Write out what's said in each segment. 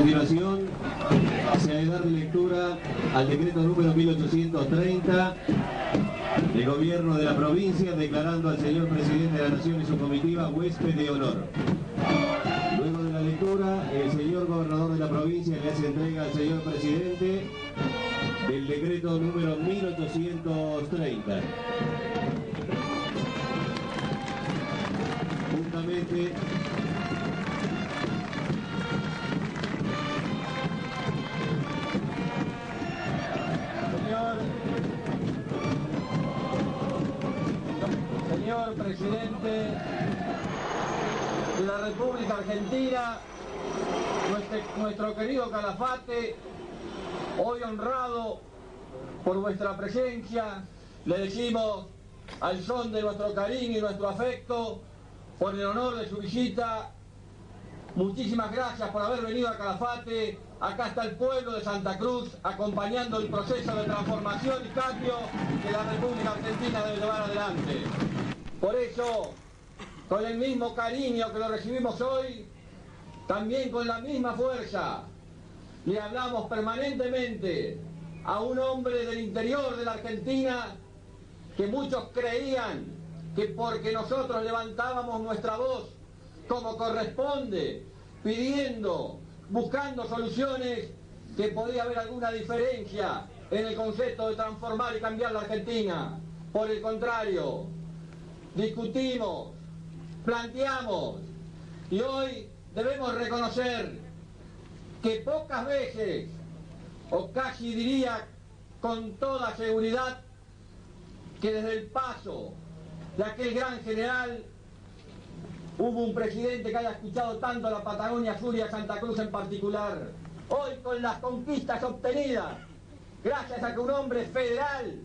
continuación se ha de dar lectura al decreto número 1830 del gobierno de la provincia declarando al señor presidente de la Nación y su comitiva huésped de honor. Luego de la lectura, el señor gobernador de la provincia le hace entrega al señor presidente del decreto número 1830. Juntamente Señor presidente de la República Argentina, nuestro querido Calafate, hoy honrado por vuestra presencia, le decimos al son de nuestro cariño y nuestro afecto, por el honor de su visita, muchísimas gracias por haber venido a Calafate. Acá está el pueblo de Santa Cruz acompañando el proceso de transformación y cambio que la República Argentina debe llevar adelante. Por eso, con el mismo cariño que lo recibimos hoy, también con la misma fuerza, le hablamos permanentemente a un hombre del interior de la Argentina que muchos creían que porque nosotros levantábamos nuestra voz como corresponde, pidiendo, buscando soluciones, que podía haber alguna diferencia en el concepto de transformar y cambiar la Argentina. Por el contrario, discutimos, planteamos, y hoy debemos reconocer que pocas veces, o casi diría con toda seguridad, que desde el paso de aquel gran general hubo un presidente que haya escuchado tanto a la Patagonia Sur y a Santa Cruz en particular. Hoy, con las conquistas obtenidas, gracias a que un hombre federal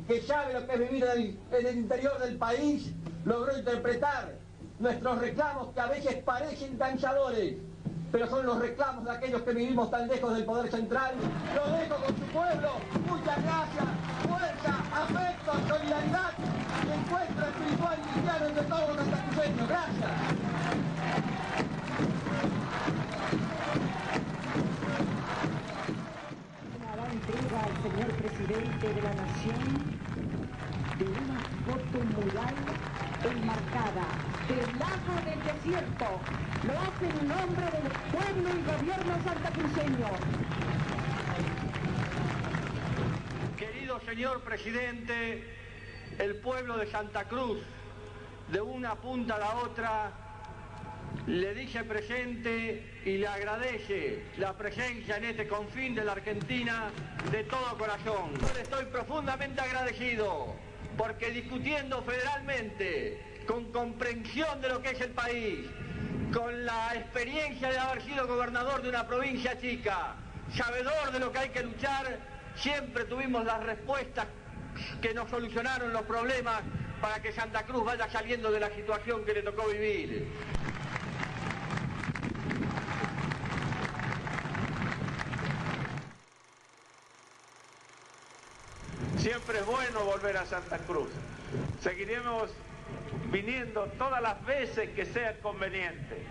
que sabe lo que es vivir en el interior del país, logró interpretar nuestros reclamos que a veces parecen cansadores, pero son los reclamos de aquellos que vivimos tan lejos del poder central. Lo dejo con su pueblo. Muchas gracias, fuerza, afecto, solidaridad y encuentro espiritual y cristiano entre todos los santacruceños. Gracias. Hará entrega al señor presidente de la Nación de una foto mural enmarcada del lago del desierto. Lo hace en nombre del pueblo y gobierno santacruceño. Querido señor presidente, el pueblo de Santa Cruz, de una punta a la otra, le dice presente y le agradece la presencia en este confín de la Argentina de todo corazón. Yo le estoy profundamente agradecido porque discutiendo federalmente, con comprensión de lo que es el país, con la experiencia de haber sido gobernador de una provincia chica, sabedor de lo que hay que luchar, siempre tuvimos las respuestas que nos solucionaron los problemas para que Santa Cruz vaya saliendo de la situación que le tocó vivir. Siempre es bueno volver a Santa Cruz. Seguiremos viniendo todas las veces que sea conveniente.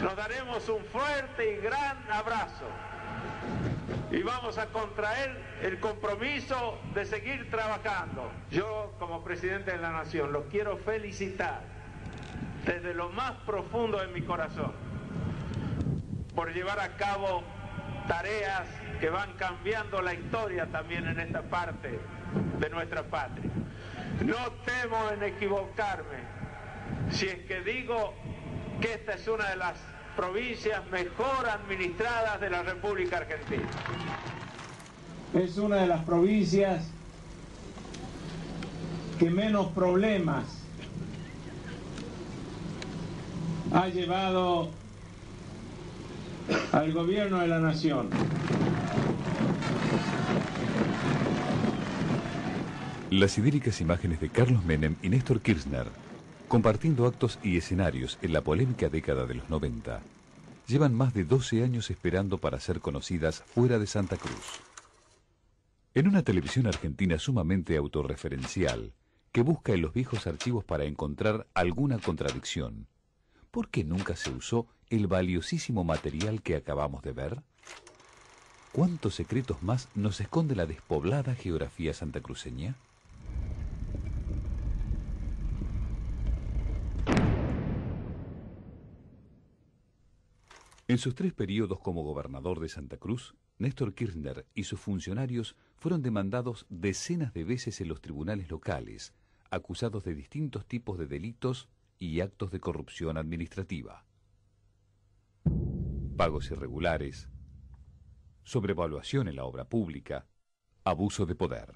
Nos daremos un fuerte y gran abrazo y vamos a contraer el compromiso de seguir trabajando. Yo, como presidente de la Nación, los quiero felicitar desde lo más profundo de mi corazón por llevar a cabo tareas que van cambiando la historia también en esta parte de nuestra patria. No temo en equivocarme si es que digo que esta es una de las provincias mejor administradas de la República Argentina. Es una de las provincias que menos problemas ha llevado al gobierno de la nación. Las idílicas imágenes de Carlos Menem y Néstor Kirchner, compartiendo actos y escenarios en la polémica década de los 90, llevan más de 12 años esperando para ser conocidas fuera de Santa Cruz. En una televisión argentina sumamente autorreferencial, que busca en los viejos archivos para encontrar alguna contradicción, ¿por qué nunca se usó el valiosísimo material que acabamos de ver? ¿Cuántos secretos más nos esconde la despoblada geografía santacruceña? En sus 3 periodos como gobernador de Santa Cruz, Néstor Kirchner y sus funcionarios fueron demandados decenas de veces en los tribunales locales, acusados de distintos tipos de delitos y actos de corrupción administrativa. Pagos irregulares, sobrevaluación en la obra pública, abuso de poder.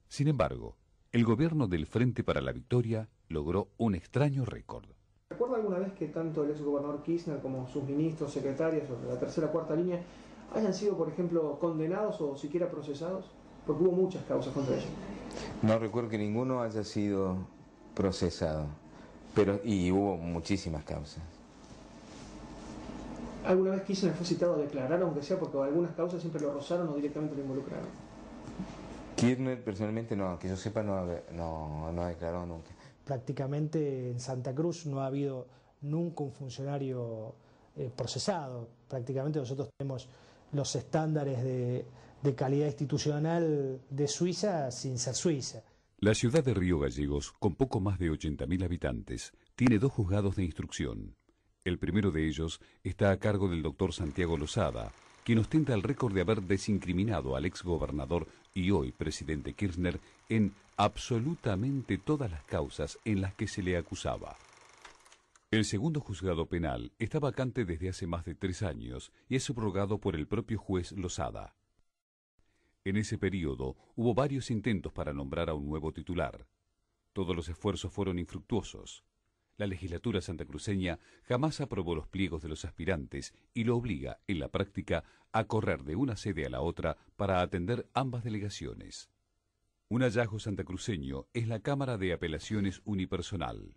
Sin embargo, el gobierno del Frente para la Victoria logró un extraño récord. ¿Recuerda alguna vez que tanto el exgobernador Kirchner como sus ministros, secretarios o la tercera o cuarta línea hayan sido, por ejemplo, condenados o siquiera procesados? Porque hubo muchas causas contra ellos. No recuerdo que ninguno haya sido procesado, y hubo muchísimas causas. ¿Alguna vez Kirchner fue citado a declarar, aunque sea porque algunas causas siempre lo rozaron o directamente lo involucraron? Kirchner personalmente no, que yo sepa no ha declarado nunca. Prácticamente en Santa Cruz no ha habido nunca un funcionario procesado. Prácticamente nosotros tenemos los estándares de calidad institucional de Suiza sin ser Suiza. La ciudad de Río Gallegos, con poco más de 80.000 habitantes, tiene 2 juzgados de instrucción. El primero de ellos está a cargo del doctor Santiago Losada, quien ostenta el récord de haber desincriminado al exgobernador y hoy presidente Kirchner en absolutamente todas las causas en las que se le acusaba. El segundo juzgado penal está vacante desde hace más de 3 años y es subrogado por el propio juez Losada. En ese periodo hubo varios intentos para nombrar a un nuevo titular. Todos los esfuerzos fueron infructuosos. La legislatura santacruceña jamás aprobó los pliegos de los aspirantes y lo obliga, en la práctica, a correr de una sede a la otra para atender ambas delegaciones. Un hallazgo santacruceño es la Cámara de Apelaciones Unipersonal.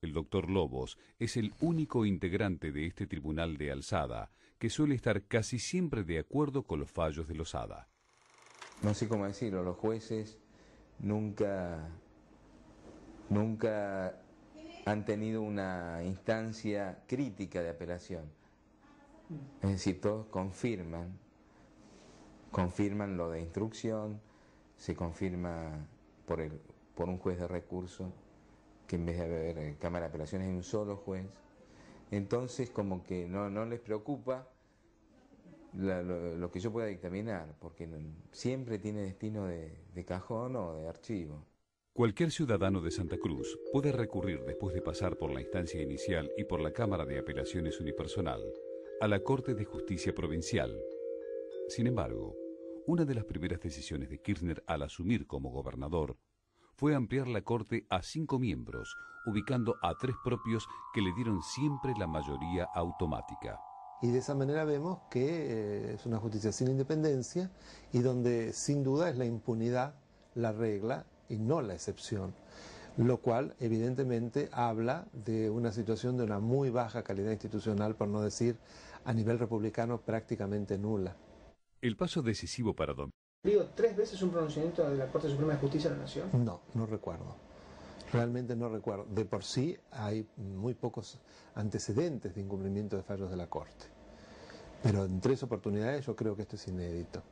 El doctor Lobos es el único integrante de este tribunal de alzada que suele estar casi siempre de acuerdo con los fallos de Losada. No sé cómo decirlo, los jueces nunca han tenido una instancia crítica de apelación. Es decir, todos confirman lo de instrucción, se confirma por un juez de recurso, que en vez de haber Cámara de Apelaciones hay un solo juez. Entonces como que no les preocupa lo que yo pueda dictaminar, porque siempre tiene destino de cajón o de archivo. Cualquier ciudadano de Santa Cruz puede recurrir, después de pasar por la instancia inicial y por la Cámara de Apelaciones Unipersonal, a la Corte de Justicia Provincial. Sin embargo, una de las primeras decisiones de Kirchner al asumir como gobernador fue ampliar la Corte a 5 miembros, ubicando a 3 propios que le dieron siempre la mayoría automática. Y de esa manera vemos que es una justicia sin independencia y donde sin duda es la impunidad la regla y no la excepción, lo cual evidentemente habla de una situación de una muy baja calidad institucional, por no decir a nivel republicano prácticamente nula. El paso decisivo para Don... Digo, 3 veces un pronunciamiento de la Corte Suprema de Justicia de la Nación. No recuerdo. Realmente no recuerdo. De por sí hay muy pocos antecedentes de incumplimiento de fallos de la Corte. Pero en 3 oportunidades yo creo que esto es inédito.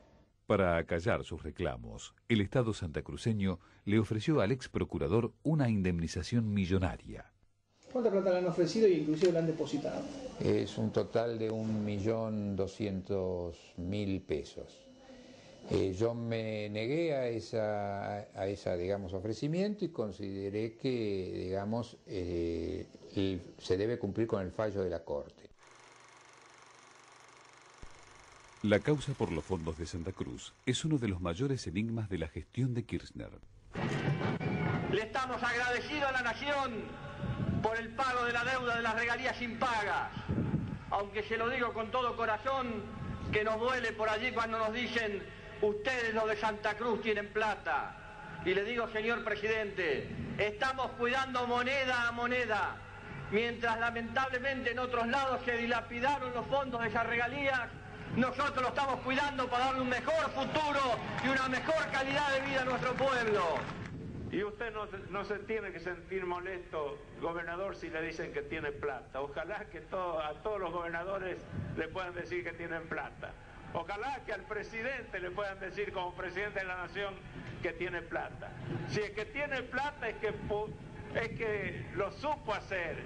Para acallar sus reclamos, el Estado santacruceño le ofreció al ex procurador una indemnización millonaria. ¿Cuánta plata le han ofrecido y inclusive le han depositado? Es un total de 1.200.000 pesos. Yo me negué a esa digamos, ofrecimiento y consideré que, digamos, se debe cumplir con el fallo de la Corte. La causa por los fondos de Santa Cruz es uno de los mayores enigmas de la gestión de Kirchner. Le estamos agradecidos a la Nación por el pago de la deuda de las regalías impagas, aunque se lo digo con todo corazón, que nos duele por allí cuando nos dicen: ustedes los de Santa Cruz tienen plata. Y le digo, señor presidente, estamos cuidando moneda a moneda, mientras lamentablemente en otros lados se dilapidaron los fondos de esas regalías. Nosotros lo estamos cuidando para darle un mejor futuro y una mejor calidad de vida a nuestro pueblo. Y usted no se tiene que sentir molesto, gobernador, si le dicen que tiene plata. Ojalá que a todos los gobernadores le puedan decir que tienen plata. Ojalá que al presidente le puedan decir como presidente de la nación que tiene plata. Si es que tiene plata es que lo supo hacer,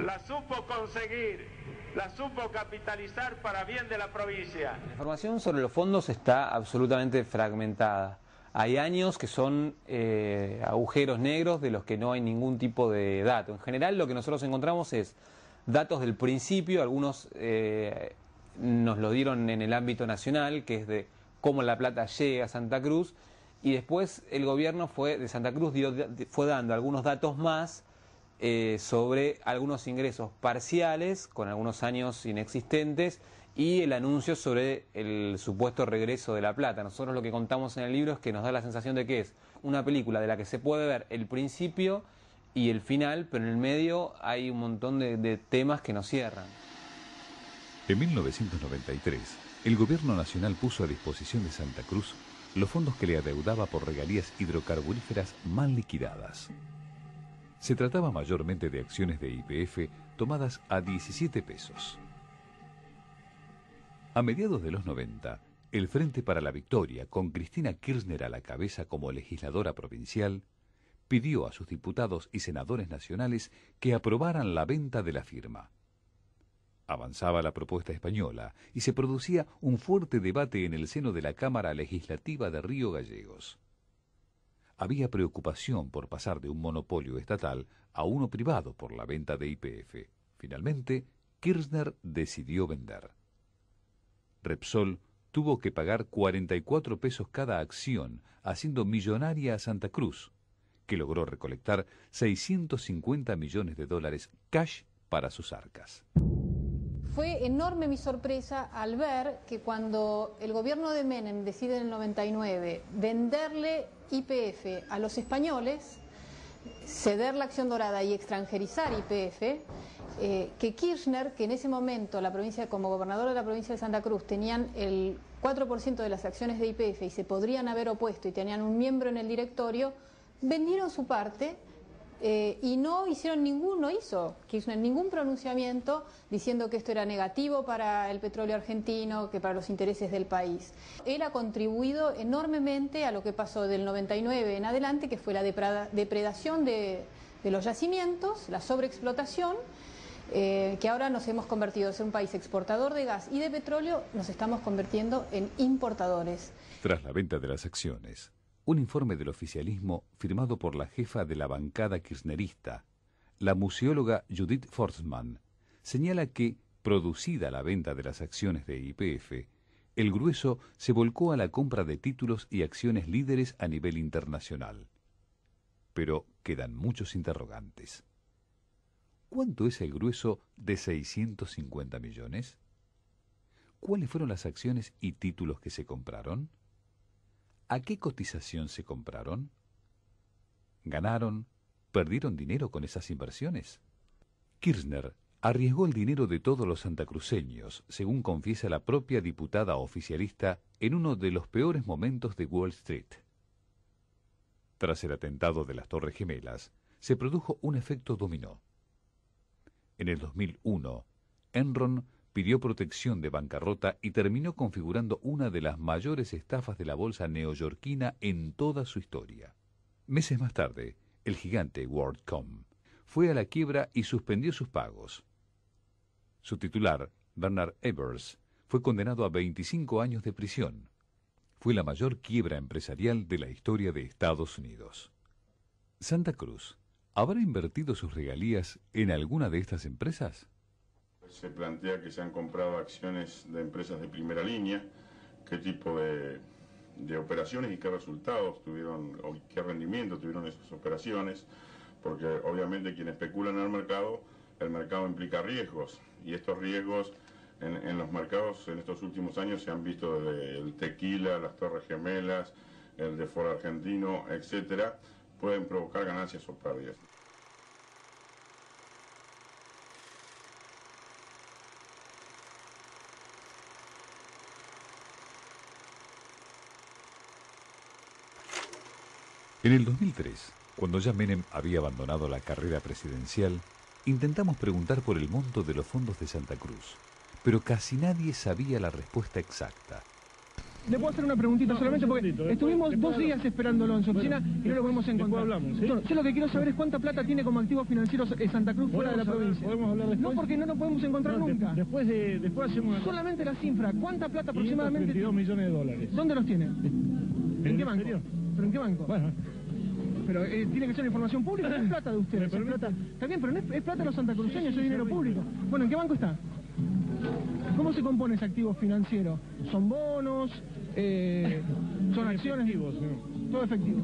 la supo conseguir, la supo capitalizar para bien de la provincia. La información sobre los fondos está absolutamente fragmentada. Hay años que son agujeros negros de los que no hay ningún tipo de dato. En general lo que nosotros encontramos es datos del principio, algunos nos lo dieron en el ámbito nacional, que es de cómo la plata llega a Santa Cruz, y después el gobierno de Santa Cruz fue dando algunos datos más sobre algunos ingresos parciales, con algunos años inexistentes, y el anuncio sobre el supuesto regreso de la plata. Nosotros lo que contamos en el libro es que nos da la sensación de que es una película de la que se puede ver el principio y el final, pero en el medio hay un montón de temas que nos cierran. En 1993, el gobierno nacional puso a disposición de Santa Cruz los fondos que le adeudaba por regalías hidrocarburíferas mal liquidadas. Se trataba mayormente de acciones de YPF tomadas a 17 pesos. A mediados de los 90, el Frente para la Victoria, con Cristina Kirchner a la cabeza como legisladora provincial, pidió a sus diputados y senadores nacionales que aprobaran la venta de la firma. Avanzaba la propuesta española y se producía un fuerte debate en el seno de la Cámara Legislativa de Río Gallegos. Había preocupación por pasar de un monopolio estatal a uno privado por la venta de YPF. Finalmente, Kirchner decidió vender. Repsol tuvo que pagar 44 pesos cada acción, haciendo millonaria a Santa Cruz, que logró recolectar 650 millones de dólares cash para sus arcas. Fue enorme mi sorpresa al ver que cuando el gobierno de Menem decide en el 99 venderle YPF a los españoles, ceder la acción dorada y extranjerizar YPF, que Kirchner, que en ese momento la provincia, como gobernador de la provincia de Santa Cruz, tenían el 4% de las acciones de YPF y se podrían haber opuesto y tenían un miembro en el directorio, vendieron su parte y no hizo Kirchner ningún pronunciamiento diciendo que esto era negativo para el petróleo argentino, que para los intereses del país. Él ha contribuido enormemente a lo que pasó del 99 en adelante, que fue la depredación de los yacimientos, la sobreexplotación, que ahora nos hemos convertido en ser un país exportador de gas y de petróleo, nos estamos convirtiendo en importadores. Tras la venta de las acciones, un informe del oficialismo firmado por la jefa de la bancada kirchnerista, la museóloga Judith Forsman, señala que, producida la venta de las acciones de YPF, el grueso se volcó a la compra de títulos y acciones líderes a nivel internacional. Pero quedan muchos interrogantes. ¿Cuánto es el grueso de 650 millones? ¿Cuáles fueron las acciones y títulos que se compraron? ¿A qué cotización se compraron? ¿Ganaron, perdieron dinero con esas inversiones? Kirchner arriesgó el dinero de todos los santacruceños, según confiesa la propia diputada oficialista, en uno de los peores momentos de Wall Street. Tras el atentado de las Torres Gemelas, se produjo un efecto dominó. En el 2001, Enron pidió protección de bancarrota y terminó configurando una de las mayores estafas de la bolsa neoyorquina en toda su historia. Meses más tarde, el gigante WorldCom fue a la quiebra y suspendió sus pagos. Su titular, Bernard Evers, fue condenado a 25 años de prisión. Fue la mayor quiebra empresarial de la historia de Estados Unidos. Santa Cruz, ¿habrá invertido sus regalías en alguna de estas empresas? Se plantea que se han comprado acciones de empresas de primera línea. ¿Qué tipo de operaciones y qué resultados tuvieron o qué rendimiento tuvieron esas operaciones? Porque obviamente quien especula en el mercado implica riesgos, y estos riesgos en los mercados en estos últimos años se han visto desde el tequila, las Torres Gemelas, el de Ford argentino, etcétera, pueden provocar ganancias o pérdidas. En el 2003, cuando ya Menem había abandonado la carrera presidencial, intentamos preguntar por el monto de los fondos de Santa Cruz, pero casi nadie sabía la respuesta exacta. Le puedo hacer una preguntita solamente porque estuvimos 2 días esperándolo en su oficina y no lo podemos encontrar. Hablamos, ¿sí? Yo lo que quiero saber es cuánta plata tiene como activos financieros Santa Cruz fuera de la provincia. ¿Podemos hablar después? No, porque no lo podemos encontrar nunca. Después hacemos... Solamente la cifra. ¿Cuánta plata aproximadamente? 532 millones de dólares. ¿Dónde los tiene? ¿En qué banco? ¿Pero en qué banco? Bueno. Pero tiene que ser información pública, no es plata de ustedes. Es plata. Está bien, pero no es plata de los santacruceños, es dinero público. Bueno, ¿en qué banco está? ¿Cómo se compone ese activo financiero? ¿Son bonos? ¿Son acciones? Todo efectivo.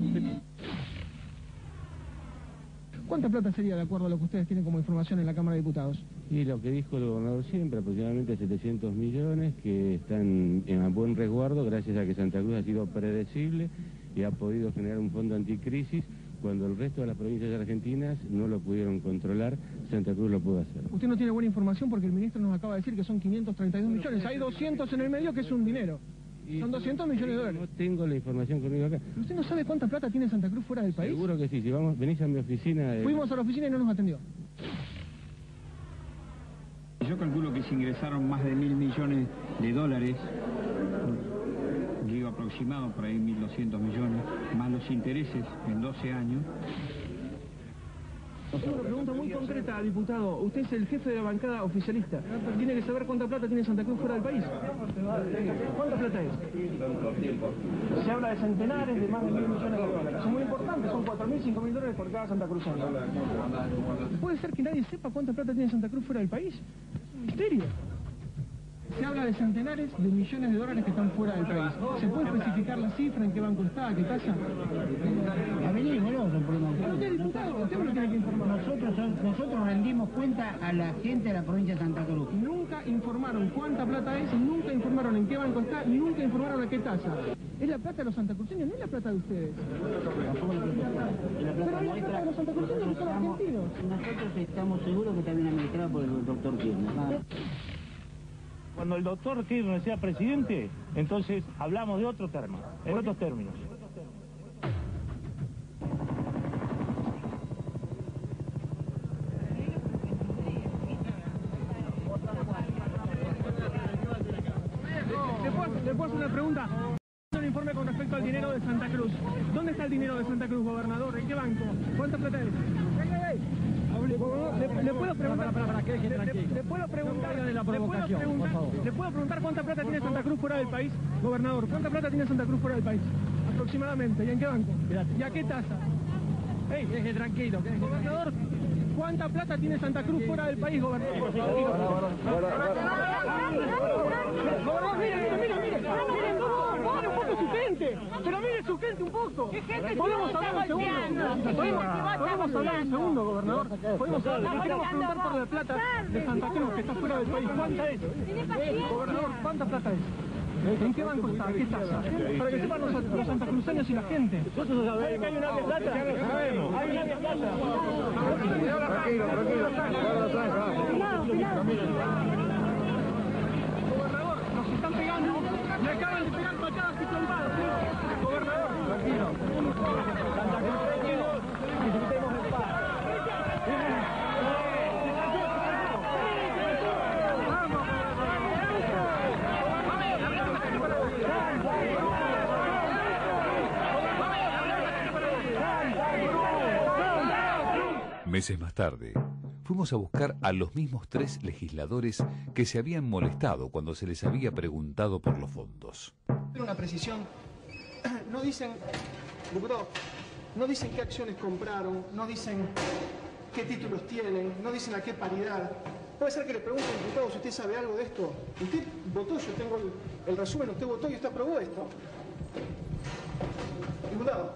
¿Cuánta plata sería de acuerdo a lo que ustedes tienen como información en la Cámara de Diputados? Y lo que dijo el gobernador siempre, aproximadamente 700 millones que están en buen resguardo gracias a que Santa Cruz ha sido predecible y ha podido generar un fondo anticrisis. Cuando el resto de las provincias argentinas no lo pudieron controlar, Santa Cruz lo pudo hacer. Usted no tiene buena información porque el ministro nos acaba de decir que son 532 millones. Hay 200 en el medio que es un dinero. Son 200 millones de dólares. No tengo la información conmigo acá. ¿Usted no sabe cuánta plata tiene Santa Cruz fuera del país? Seguro que sí. Si vamos, venís a mi oficina... Fuimos a la oficina y no nos atendió. Yo calculo que se ingresaron más de 1.000 millones de dólares. Digo aproximado, por ahí 1.200 millones, más los intereses en 12 años. Una pregunta muy concreta, diputado. Usted es el jefe de la bancada oficialista. Tiene que saber cuánta plata tiene Santa Cruz fuera del país. ¿Cuánta plata es? Se habla de centenares, de más de 1.000 millones de dólares. Son muy importantes, son 4.000, 5.000 dólares por cada santacruceño. ¿Puede ser que nadie sepa cuánta plata tiene Santa Cruz fuera del país? Es un misterio. Se habla de centenares de millones de dólares que están fuera del país. ¿Se puede especificar la cifra, en qué banco está, a qué tasa? Pero usted, diputado, usted me lo tiene que informar. Nosotros rendimos cuenta a la gente de la provincia de Santa Cruz. Nunca informaron cuánta plata es, nunca informaron en qué banco está, nunca informaron a qué tasa. Es la plata de los santacruceños, no es la plata de ustedes. Pero es la plata de los santacruceños, no son argentinos. Nosotros estamos seguros que está bien administrada por el doctor Kirchner. Cuando el doctor Kirchner sea presidente, entonces hablamos de otro término, en otros términos. ¿Le puedo hacer una pregunta? Un informe con respecto al dinero de Santa Cruz. ¿Dónde está el dinero de Santa Cruz, gobernador? ¿En qué banco? ¿Cuánta plata es? ¿Le puedo preguntar? ¿Le puedo preguntar cuánta plata tiene Santa Cruz fuera del país? Gobernador, ¿cuánta plata tiene Santa Cruz fuera del país? Aproximadamente. ¿Y en qué banco? ¿Y a qué tasa? Ey, deje tranquilo. Gobernador, ¿cuánta plata tiene Santa Cruz fuera del país, gobernador? Gobernador, mire un poco su gente, pero mire su gente un poco. ¿Podemos hablar un segundo? ¿Podemos hablar un segundo, gobernador? ¿Podemos hablar? Le queremos preguntar por la plata de Santa Cruz, que está fuera del país. ¿Cuánta es? Gobernador, ¿cuánta plata es? ¿En qué banco está? ¿A qué tasa? Para que sepan los santacruceños y la gente. ¿Sabe que hay un área de plata? Sabemos. Hay un área de plata. Tranquilo. Gobernador, nos están pegando. Me acaban de pegar patadas y trompadas. Gobernador, tranquilo. Santacruceños, disfrutemos en paz. Meses más tarde, fuimos a buscar a los mismos 3 legisladores que se habían molestado cuando se les había preguntado por los fondos. Una precisión, no dicen, diputado, no dicen qué acciones compraron, no dicen qué títulos tienen, no dicen a qué paridad. Puede ser que le pregunten, diputado, si usted sabe algo de esto. Usted votó, yo tengo el resumen, usted votó y usted aprobó esto. Diputado,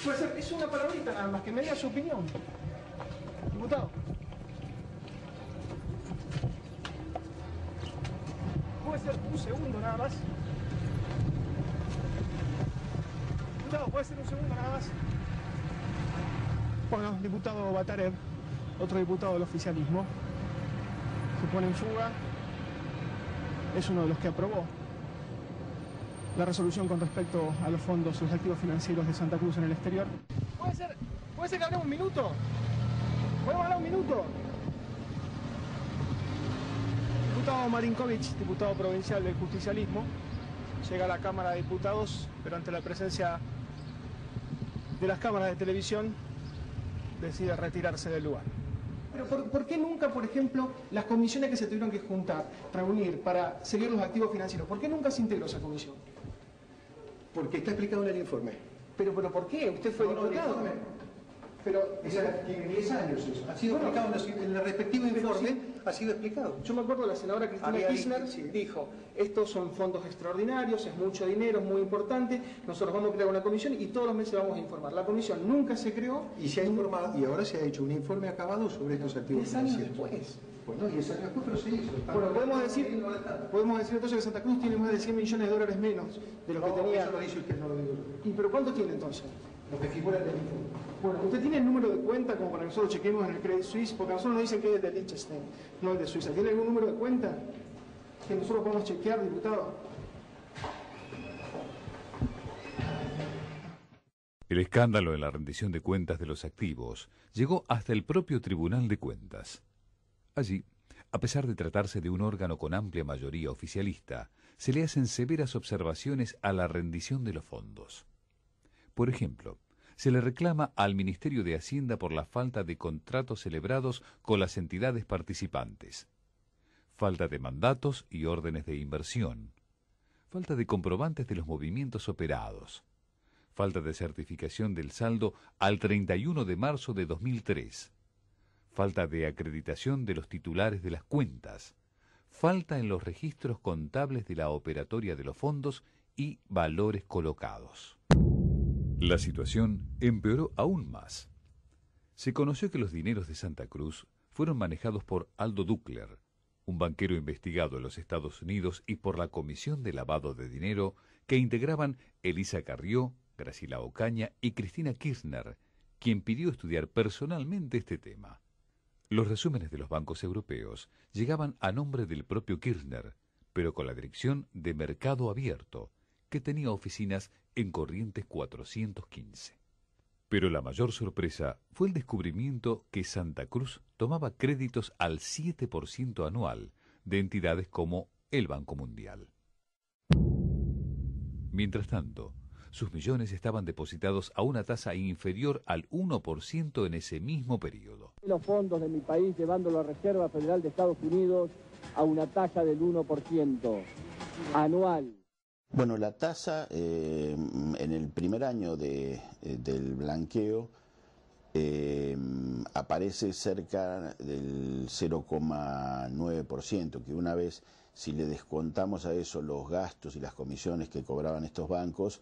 puede ser, es una palabrita nada más, que me diga su opinión. Diputado. Puede ser un segundo nada más. Diputado, puede ser un segundo nada más. Bueno, diputado Batarev, otro diputado del oficialismo, se pone en fuga. Es uno de los que aprobó la resolución con respecto a los fondos, los activos financieros de Santa Cruz en el exterior. ¿Puede ser que hablemos un minuto? ¿Podemos hablar un minuto? Diputado Marinkovic, diputado provincial del justicialismo, llega a la Cámara de Diputados, pero ante la presencia de las cámaras de televisión decide retirarse del lugar. Pero ¿por qué nunca, por ejemplo, las comisiones que se tuvieron que juntar, reunir para seguir los activos financieros, por qué nunca se integró esa comisión? Porque está explicado en el informe. ¿Pero ¿por qué? Usted fue diputado. Pero tiene 10 años eso. Ha sido explicado en el respectivo informe, ha sido explicado. Yo me acuerdo la senadora Cristina Kirchner dijo, estos son fondos extraordinarios, es mucho dinero, es muy importante, nosotros vamos a crear una comisión y todos los meses vamos a informar. La comisión nunca se creó. Y se ha informado, y ahora se ha hecho un informe acabado sobre estos activos 10 años financieros. después. Bueno, 10 años después, pero se hizo. Bueno, podemos decir entonces que Santa Cruz tiene más de 100 millones de dólares menos de lo que tenía. Eso lo dice usted, no lo digo yo. ¿Y pero cuánto tiene entonces? Lo que figura en el informe. Bueno, ¿usted tiene el número de cuenta como para que nosotros chequemos en el Credit Suisse? Porque a nosotros nos dicen que es de Liechtenstein, no es de Suiza. ¿Tiene algún número de cuenta que nosotros podamos chequear, diputado? El escándalo en la rendición de cuentas de los activos llegó hasta el propio Tribunal de Cuentas. Allí, a pesar de tratarse de un órgano con amplia mayoría oficialista, se le hacen severas observaciones a la rendición de los fondos. Por ejemplo, se le reclama al Ministerio de Hacienda por la falta de contratos celebrados con las entidades participantes, falta de mandatos y órdenes de inversión, falta de comprobantes de los movimientos operados, falta de certificación del saldo al 31 de marzo de 2003, falta de acreditación de los titulares de las cuentas, falta en los registros contables de la operatoria de los fondos y valores colocados. La situación empeoró aún más. Se conoció que los dineros de Santa Cruz fueron manejados por Aldo Duckler, un banquero investigado en los Estados Unidos, y por la Comisión de Lavado de Dinero que integraban Elisa Carrió, Graciela Ocaña y Cristina Kirchner, quien pidió estudiar personalmente este tema. Los resúmenes de los bancos europeos llegaban a nombre del propio Kirchner, pero con la dirección de Mercado Abierto, que tenía oficinas en Corrientes 415. Pero la mayor sorpresa fue el descubrimiento que Santa Cruz tomaba créditos al 7% anual de entidades como el Banco Mundial. Mientras tanto, sus millones estaban depositados a una tasa inferior al 1% en ese mismo periodo. Los fondos de mi país llevándolo a Reserva Federal de Estados Unidos a una tasa del 1% anual. Bueno, la tasa en el primer año del blanqueo aparece cerca del 0,9%, que una vez, si le descontamos a eso los gastos y las comisiones que cobraban estos bancos,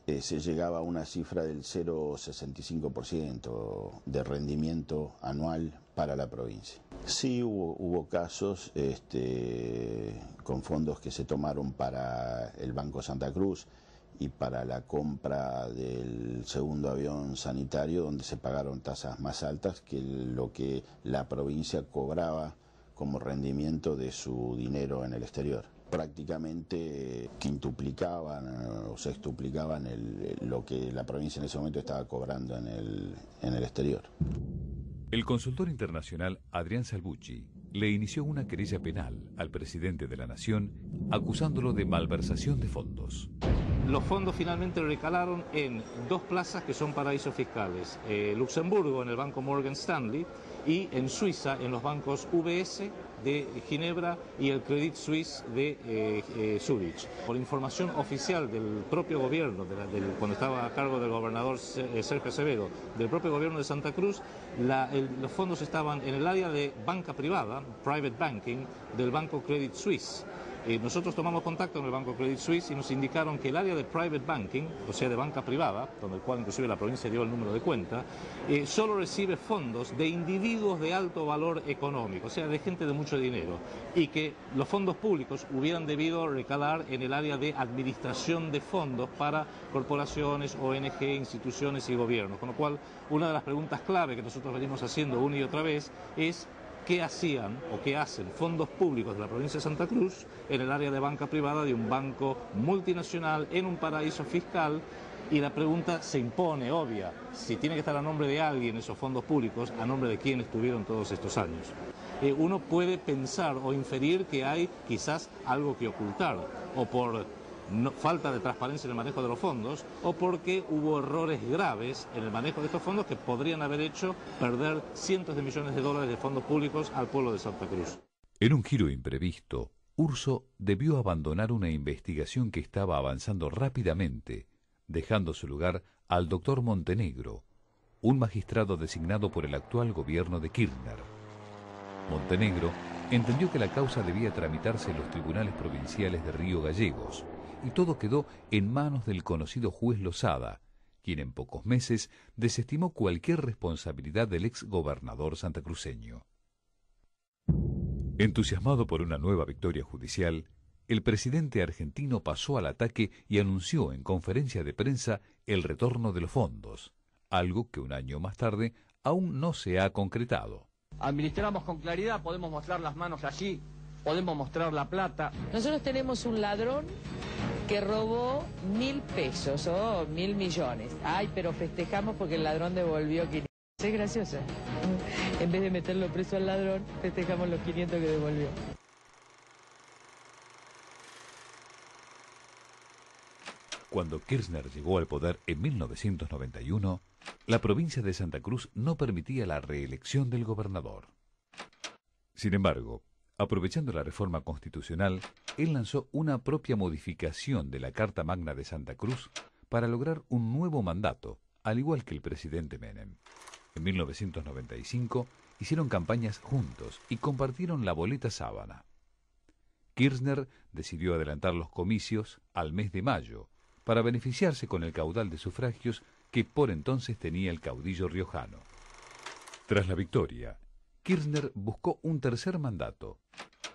se llegaba a una cifra del 0,65% de rendimiento anual para la provincia. Sí hubo casos con fondos que se tomaron para el Banco Santa Cruz y para la compra del segundo avión sanitario, donde se pagaron tasas más altas que lo que la provincia cobraba como rendimiento de su dinero en el exterior. Prácticamente quintuplicaban o sextuplicaban lo que la provincia en ese momento estaba cobrando en el exterior. El consultor internacional Adrián Salvucci le inició una querella penal al presidente de la Nación acusándolo de malversación de fondos. Los fondos finalmente recalaron en dos plazas que son paraísos fiscales, Luxemburgo en el banco Morgan Stanley y en Suiza en los bancos UBS de Ginebra y el Credit Suisse de Zurich. Por información oficial del propio gobierno, cuando estaba a cargo del gobernador Sergio Acevedo, del propio gobierno de Santa Cruz, los fondos estaban en el área de banca privada, private banking, del banco Credit Suisse. Nosotros tomamos contacto con el Banco Credit Suisse y nos indicaron que el área de private banking, o sea de banca privada, donde el cual inclusive la provincia dio el número de cuenta, solo recibe fondos de individuos de alto valor económico, o sea de gente de mucho dinero, y que los fondos públicos hubieran debido recalar en el área de administración de fondos para corporaciones, ONG, instituciones y gobiernos. Con lo cual, una de las preguntas clave que nosotros venimos haciendo una y otra vez es qué hacían o qué hacen fondos públicos de la provincia de Santa Cruz en el área de banca privada de un banco multinacional en un paraíso fiscal. Y la pregunta se impone, obvia, si tiene que estar a nombre de alguien esos fondos públicos, a nombre de quién estuvieron todos estos años. Uno puede pensar o inferir que hay quizás algo que ocultar, o por falta de transparencia en el manejo de los fondos, o porque hubo errores graves en el manejo de estos fondos que podrían haber hecho perder cientos de millones de dólares de fondos públicos al pueblo de Santa Cruz. En un giro imprevisto, Urso debió abandonar una investigación que estaba avanzando rápidamente, dejando su lugar al doctor Montenegro, un magistrado designado por el actual gobierno de Kirchner. Montenegro entendió que la causa debía tramitarse en los tribunales provinciales de Río Gallegos, y todo quedó en manos del conocido juez Lozada, quien en pocos meses desestimó cualquier responsabilidad del ex gobernador santacruceño. Entusiasmado por una nueva victoria judicial, el presidente argentino pasó al ataque y anunció en conferencia de prensa el retorno de los fondos, algo que un año más tarde aún no se ha concretado. Administramos con claridad, podemos mostrar las manos allí, podemos mostrar la plata. Nosotros tenemos un ladrón que robó 1.000 pesos o 1.000 millones. Ay, pero festejamos porque el ladrón devolvió 500. Es gracioso. En vez de meterlo preso al ladrón, festejamos los 500 que devolvió. Cuando Kirchner llegó al poder en 1991, la provincia de Santa Cruz no permitía la reelección del gobernador. Sin embargo, aprovechando la reforma constitucional, él lanzó una propia modificación de la Carta Magna de Santa Cruz para lograr un nuevo mandato, al igual que el presidente Menem. En 1995 hicieron campañas juntos y compartieron la boleta sábana. Kirchner decidió adelantar los comicios al mes de mayo, para beneficiarse con el caudal de sufragios que por entonces tenía el caudillo riojano. Tras la victoria, Kirchner buscó un tercer mandato,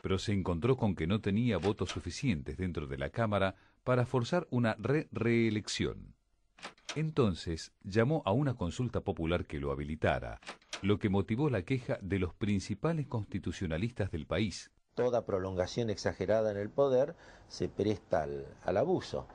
pero se encontró con que no tenía votos suficientes dentro de la Cámara para forzar una reelección. Entonces llamó a una consulta popular que lo habilitara, lo que motivó la queja de los principales constitucionalistas del país. Toda prolongación exagerada en el poder se presta al abuso.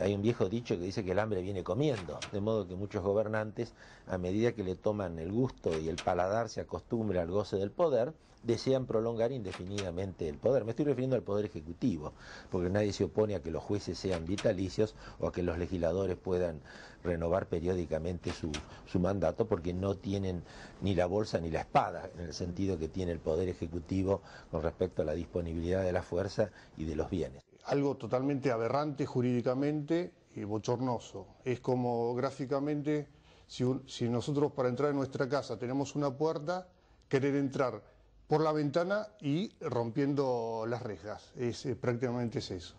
Hay un viejo dicho que dice que el hambre viene comiendo, de modo que muchos gobernantes, a medida que le toman el gusto y el paladar se acostumbra al goce del poder, desean prolongar indefinidamente el poder. Me estoy refiriendo al poder ejecutivo, porque nadie se opone a que los jueces sean vitalicios o a que los legisladores puedan renovar periódicamente su mandato, porque no tienen ni la bolsa ni la espada, en el sentido que tiene el poder ejecutivo con respecto a la disponibilidad de la fuerza y de los bienes. Algo totalmente aberrante jurídicamente y bochornoso. Es como gráficamente, si nosotros para entrar en nuestra casa tenemos una puerta, querer entrar por la ventana y rompiendo las rejas. Prácticamente es eso.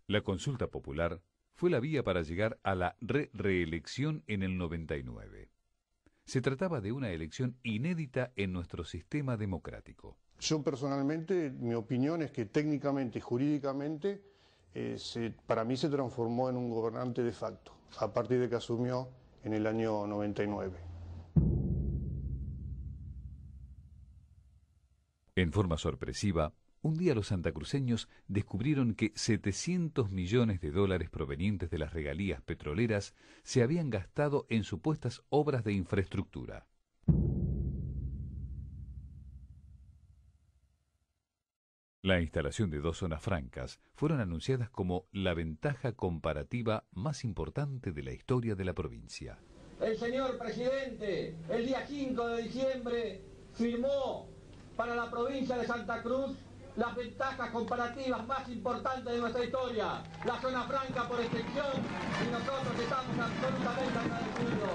La consulta popular fue la vía para llegar a la reelección en el 99. Se trataba de una elección inédita en nuestro sistema democrático. Yo personalmente, mi opinión es que técnicamente y jurídicamente para mí se transformó en un gobernante de facto, a partir de que asumió en el año 99. En forma sorpresiva, un día los santacruceños descubrieron que 700 millones de dólares provenientes de las regalías petroleras se habían gastado en supuestas obras de infraestructura. La instalación de 2 zonas francas fueron anunciadas como la ventaja comparativa más importante de la historia de la provincia. El señor presidente, el día 5 de diciembre, firmó para la provincia de Santa Cruz las ventajas comparativas más importantes de nuestra historia, la zona franca por extensión, y nosotros estamos absolutamente agradecidos.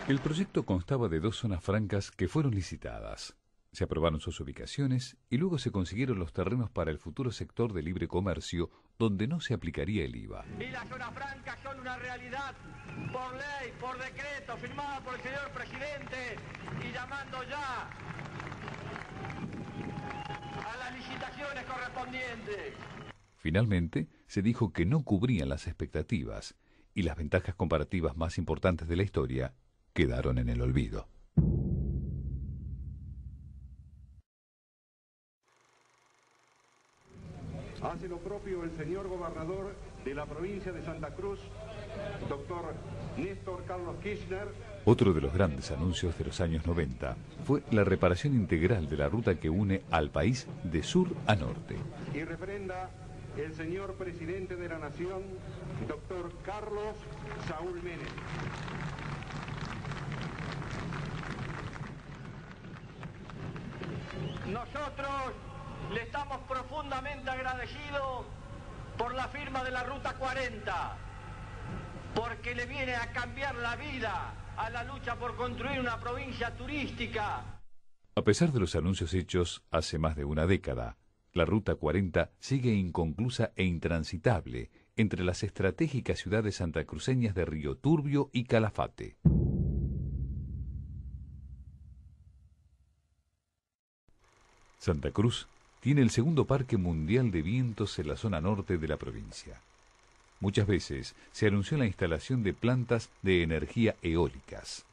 El proyecto constaba de 2 zonas francas que fueron licitadas. Se aprobaron sus ubicaciones y luego se consiguieron los terrenos para el futuro sector de libre comercio, donde no se aplicaría el IVA. Y las zonas francas son una realidad por ley, por decreto, firmada por el señor presidente, y llamando ya a las licitaciones correspondientes. Finalmente, se dijo que no cubrían las expectativas y las ventajas comparativas más importantes de la historia quedaron en el olvido. Hace lo propio el señor gobernador de la provincia de Santa Cruz, doctor Néstor Carlos Kirchner. Otro de los grandes anuncios de los años 90 fue la reparación integral de la ruta que une al país de sur a norte. Y refrenda el señor presidente de la Nación, doctor Carlos Saúl Menem. Nosotros le estamos profundamente agradecidos por la firma de la Ruta 40, porque le viene a cambiar la vida a la lucha por construir una provincia turística. A pesar de los anuncios hechos hace más de una década, la Ruta 40 sigue inconclusa e intransitable entre las estratégicas ciudades santacruceñas de Río Turbio y Calafate. Santa Cruz tiene el segundo parque mundial de vientos en la zona norte de la provincia. Muchas veces se anunció la instalación de plantas de energía eólicas.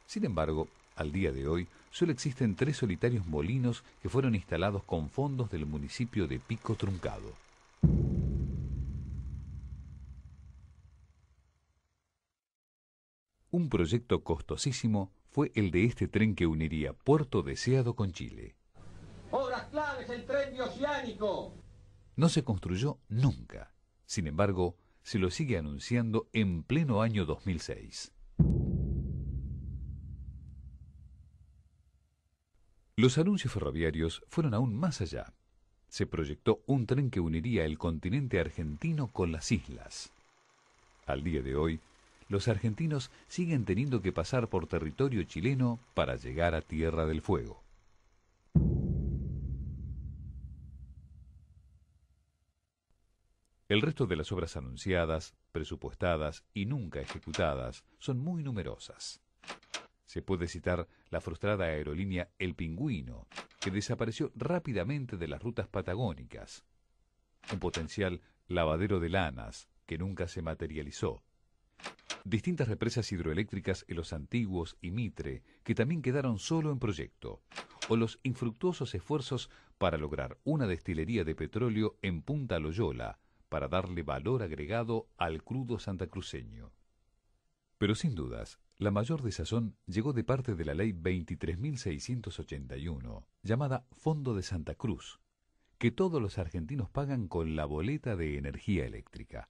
Sin embargo, al día de hoy, solo existen 3 solitarios molinos que fueron instalados con fondos del municipio de Pico Truncado. Un proyecto costosísimo fue el de este tren que uniría Puerto Deseado con Chile. Obras claves, el tren bioceánico. No se construyó nunca. Sin embargo, se lo sigue anunciando en pleno año 2006. Los anuncios ferroviarios fueron aún más allá. Se proyectó un tren que uniría el continente argentino con las islas. Al día de hoy, los argentinos siguen teniendo que pasar por territorio chileno para llegar a Tierra del Fuego. El resto de las obras anunciadas, presupuestadas y nunca ejecutadas son muy numerosas. Se puede citar la frustrada aerolínea El Pingüino, que desapareció rápidamente de las rutas patagónicas. Un potencial lavadero de lanas, que nunca se materializó. Distintas represas hidroeléctricas en Los Antiguos y Mitre, que también quedaron solo en proyecto. O los infructuosos esfuerzos para lograr una destilería de petróleo en Punta Loyola, para darle valor agregado al crudo santacruceño. Pero sin dudas, la mayor desazón llegó de parte de la ley 23.681, llamada Fondo de Santa Cruz, que todos los argentinos pagan con la boleta de energía eléctrica.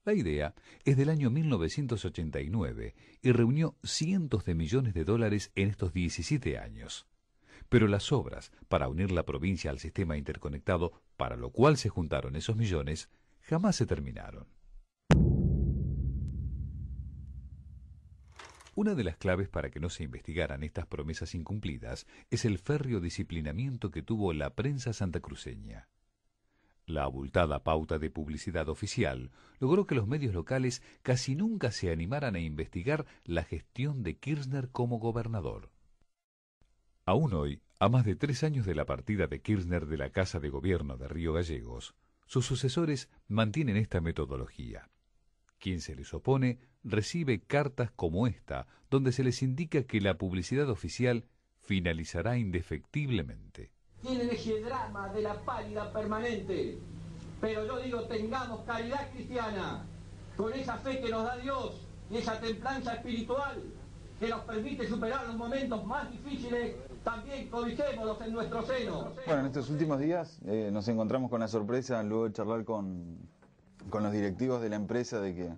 La idea es del año 1989 y reunió cientos de millones de dólares en estos 17 años. Pero las obras para unir la provincia al sistema interconectado, para lo cual se juntaron esos millones, jamás se terminaron. Una de las claves para que no se investigaran estas promesas incumplidas es el férreo disciplinamiento que tuvo la prensa santacruceña. La abultada pauta de publicidad oficial logró que los medios locales casi nunca se animaran a investigar la gestión de Kirchner como gobernador. Aún hoy, a más de 3 años de la partida de Kirchner de la Casa de Gobierno de Río Gallegos, sus sucesores mantienen esta metodología. Quien se les opone recibe cartas como esta, donde se les indica que la publicidad oficial finalizará indefectiblemente. Tienen ese drama de la pálida permanente. Pero yo digo, tengamos caridad cristiana, con esa fe que nos da Dios y esa templanza espiritual que nos permite superar los momentos más difíciles, también cobijémoslos en nuestro seno. Bueno, en estos últimos días nos encontramos con la sorpresa, luego de charlar con los directivos de la empresa, de que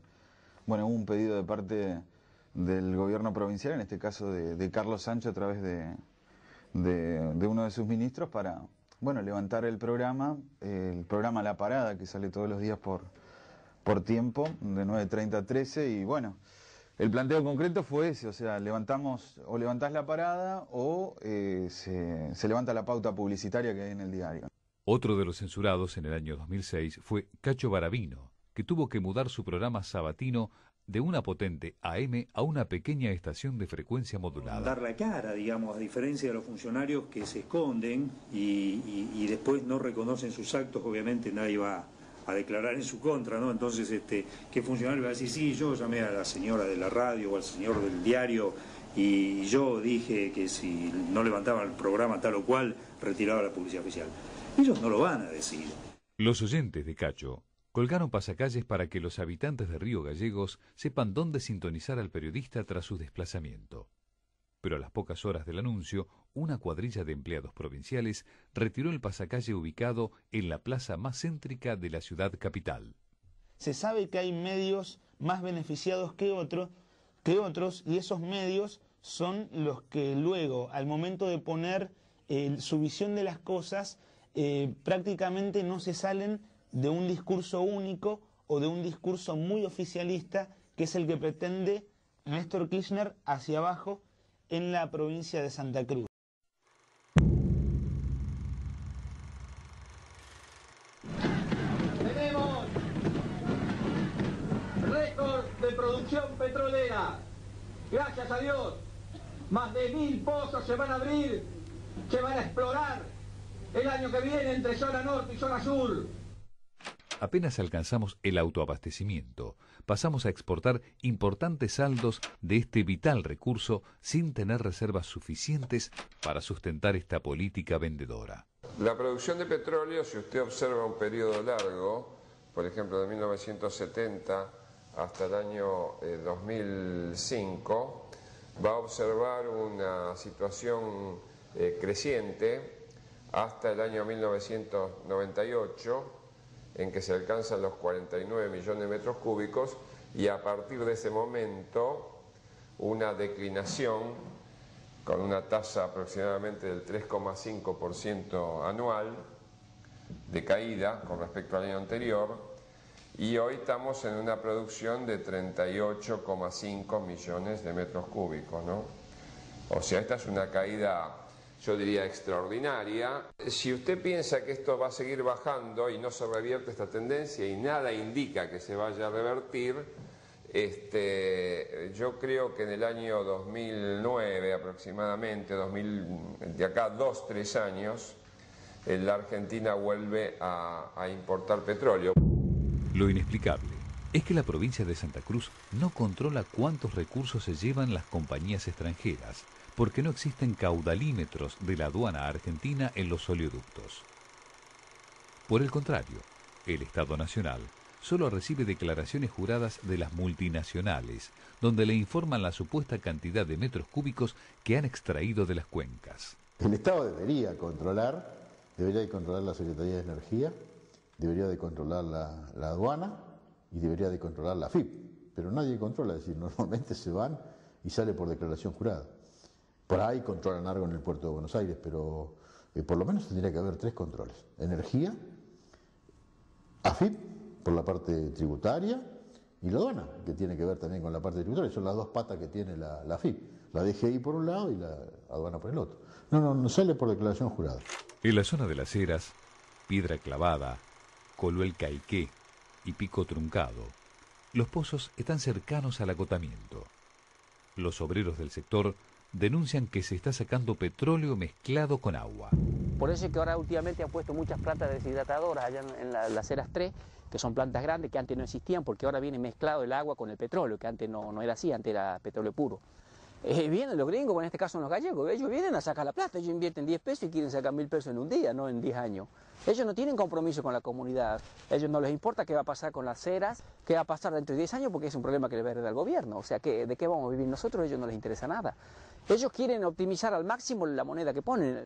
hubo un pedido de parte del gobierno provincial, en este caso de Carlos Sancho, a través de uno de sus ministros, para levantar el programa La Parada, que sale todos los días por tiempo, de 9:30 a 13, y el planteo concreto fue ese, o sea, levantás la parada o se levanta la pauta publicitaria que hay en el diario. Otro de los censurados en el año 2006 fue Cacho Baravino, que tuvo que mudar su programa sabatino de una potente AM a una pequeña estación de frecuencia modulada. Dar la cara, digamos, a diferencia de los funcionarios que se esconden y después no reconocen sus actos, obviamente nadie va a declarar en su contra, ¿no? Entonces, ¿qué funcionario va a decir? Sí, yo llamé a la señora de la radio o al señor del diario y yo dije que si no levantaban el programa tal o cual, retiraba la publicidad oficial. Ellos no lo van a decir. Los oyentes de Cacho colgaron pasacalles para que los habitantes de Río Gallegos sepan dónde sintonizar al periodista tras su desplazamiento. Pero a las pocas horas del anuncio, una cuadrilla de empleados provinciales retiró el pasacalle ubicado en la plaza más céntrica de la ciudad capital. Se sabe que hay medios más beneficiados que otros, y esos medios son los que luego, al momento de poner su visión de las cosas, prácticamente no se salen de un discurso único o de un discurso muy oficialista, que es el que pretende Néstor Kirchner hacia abajo en la provincia de Santa Cruz. Tenemos récord de producción petrolera. Gracias a Dios, más de 1000 pozos se van a abrir, se van a explorar el año que viene entre zona norte y zona sur. Apenas alcanzamos el autoabastecimiento, pasamos a exportar importantes saldos de este vital recurso sin tener reservas suficientes para sustentar esta política vendedora. La producción de petróleo, si usted observa un periodo largo, por ejemplo de 1970 hasta el año 2005, va a observar una situación creciente hasta el año 1998, en que se alcanzan los 49 millones de metros cúbicos, y a partir de ese momento una declinación con una tasa aproximadamente del 3,5% anual de caída con respecto al año anterior, y hoy estamos en una producción de 38,5 millones de metros cúbicos, ¿no? O sea, esta es una caída, yo diría, extraordinaria. Si usted piensa que esto va a seguir bajando y no se revierte esta tendencia, y nada indica que se vaya a revertir, yo creo que en el año 2009 aproximadamente, de acá 2-3 años, la Argentina vuelve a importar petróleo. Lo inexplicable es que la provincia de Santa Cruz no controla cuántos recursos se llevan las compañías extranjeras, porque no existen caudalímetros de la aduana argentina en los oleoductos. Por el contrario, el Estado Nacional solo recibe declaraciones juradas de las multinacionales, donde le informan la supuesta cantidad de metros cúbicos que han extraído de las cuencas. El Estado debería de controlar la Secretaría de Energía, debería de controlar la aduana y debería de controlar la AFIP, pero nadie controla, es decir, normalmente se van y sale por declaración jurada. Por ahí controlan algo en el puerto de Buenos Aires, pero por lo menos tendría que haber 3 controles. Energía, AFIP, por la parte tributaria, y la aduana, que tiene que ver también con la parte tributaria. Son las 2 patas que tiene la AFIP. La DGI por un lado y la aduana por el otro. No sale por declaración jurada. En la zona de Las Heras, Piedra Clavada, Coluel Caiqué y Pico Truncado, los pozos están cercanos al agotamiento. Los obreros del sector denuncian que se está sacando petróleo mezclado con agua. Por eso es que ahora últimamente han puesto muchas plantas deshidratadoras allá en Las Heras 3, que son plantas grandes que antes no existían, porque ahora viene mezclado el agua con el petróleo, que antes no era así, antes era petróleo puro. Vienen los gringos, en este caso los gallegos, ellos vienen a sacar la plata, ellos invierten 10 pesos y quieren sacar 1000 pesos en un día, no en 10 años. Ellos no tienen compromiso con la comunidad, a ellos no les importa qué va a pasar con las Heras, qué va a pasar dentro de 10 años, porque es un problema que les va a heredar el gobierno, o sea, ¿de qué vamos a vivir nosotros? A ellos no les interesa nada. Ellos quieren optimizar al máximo la moneda que ponen.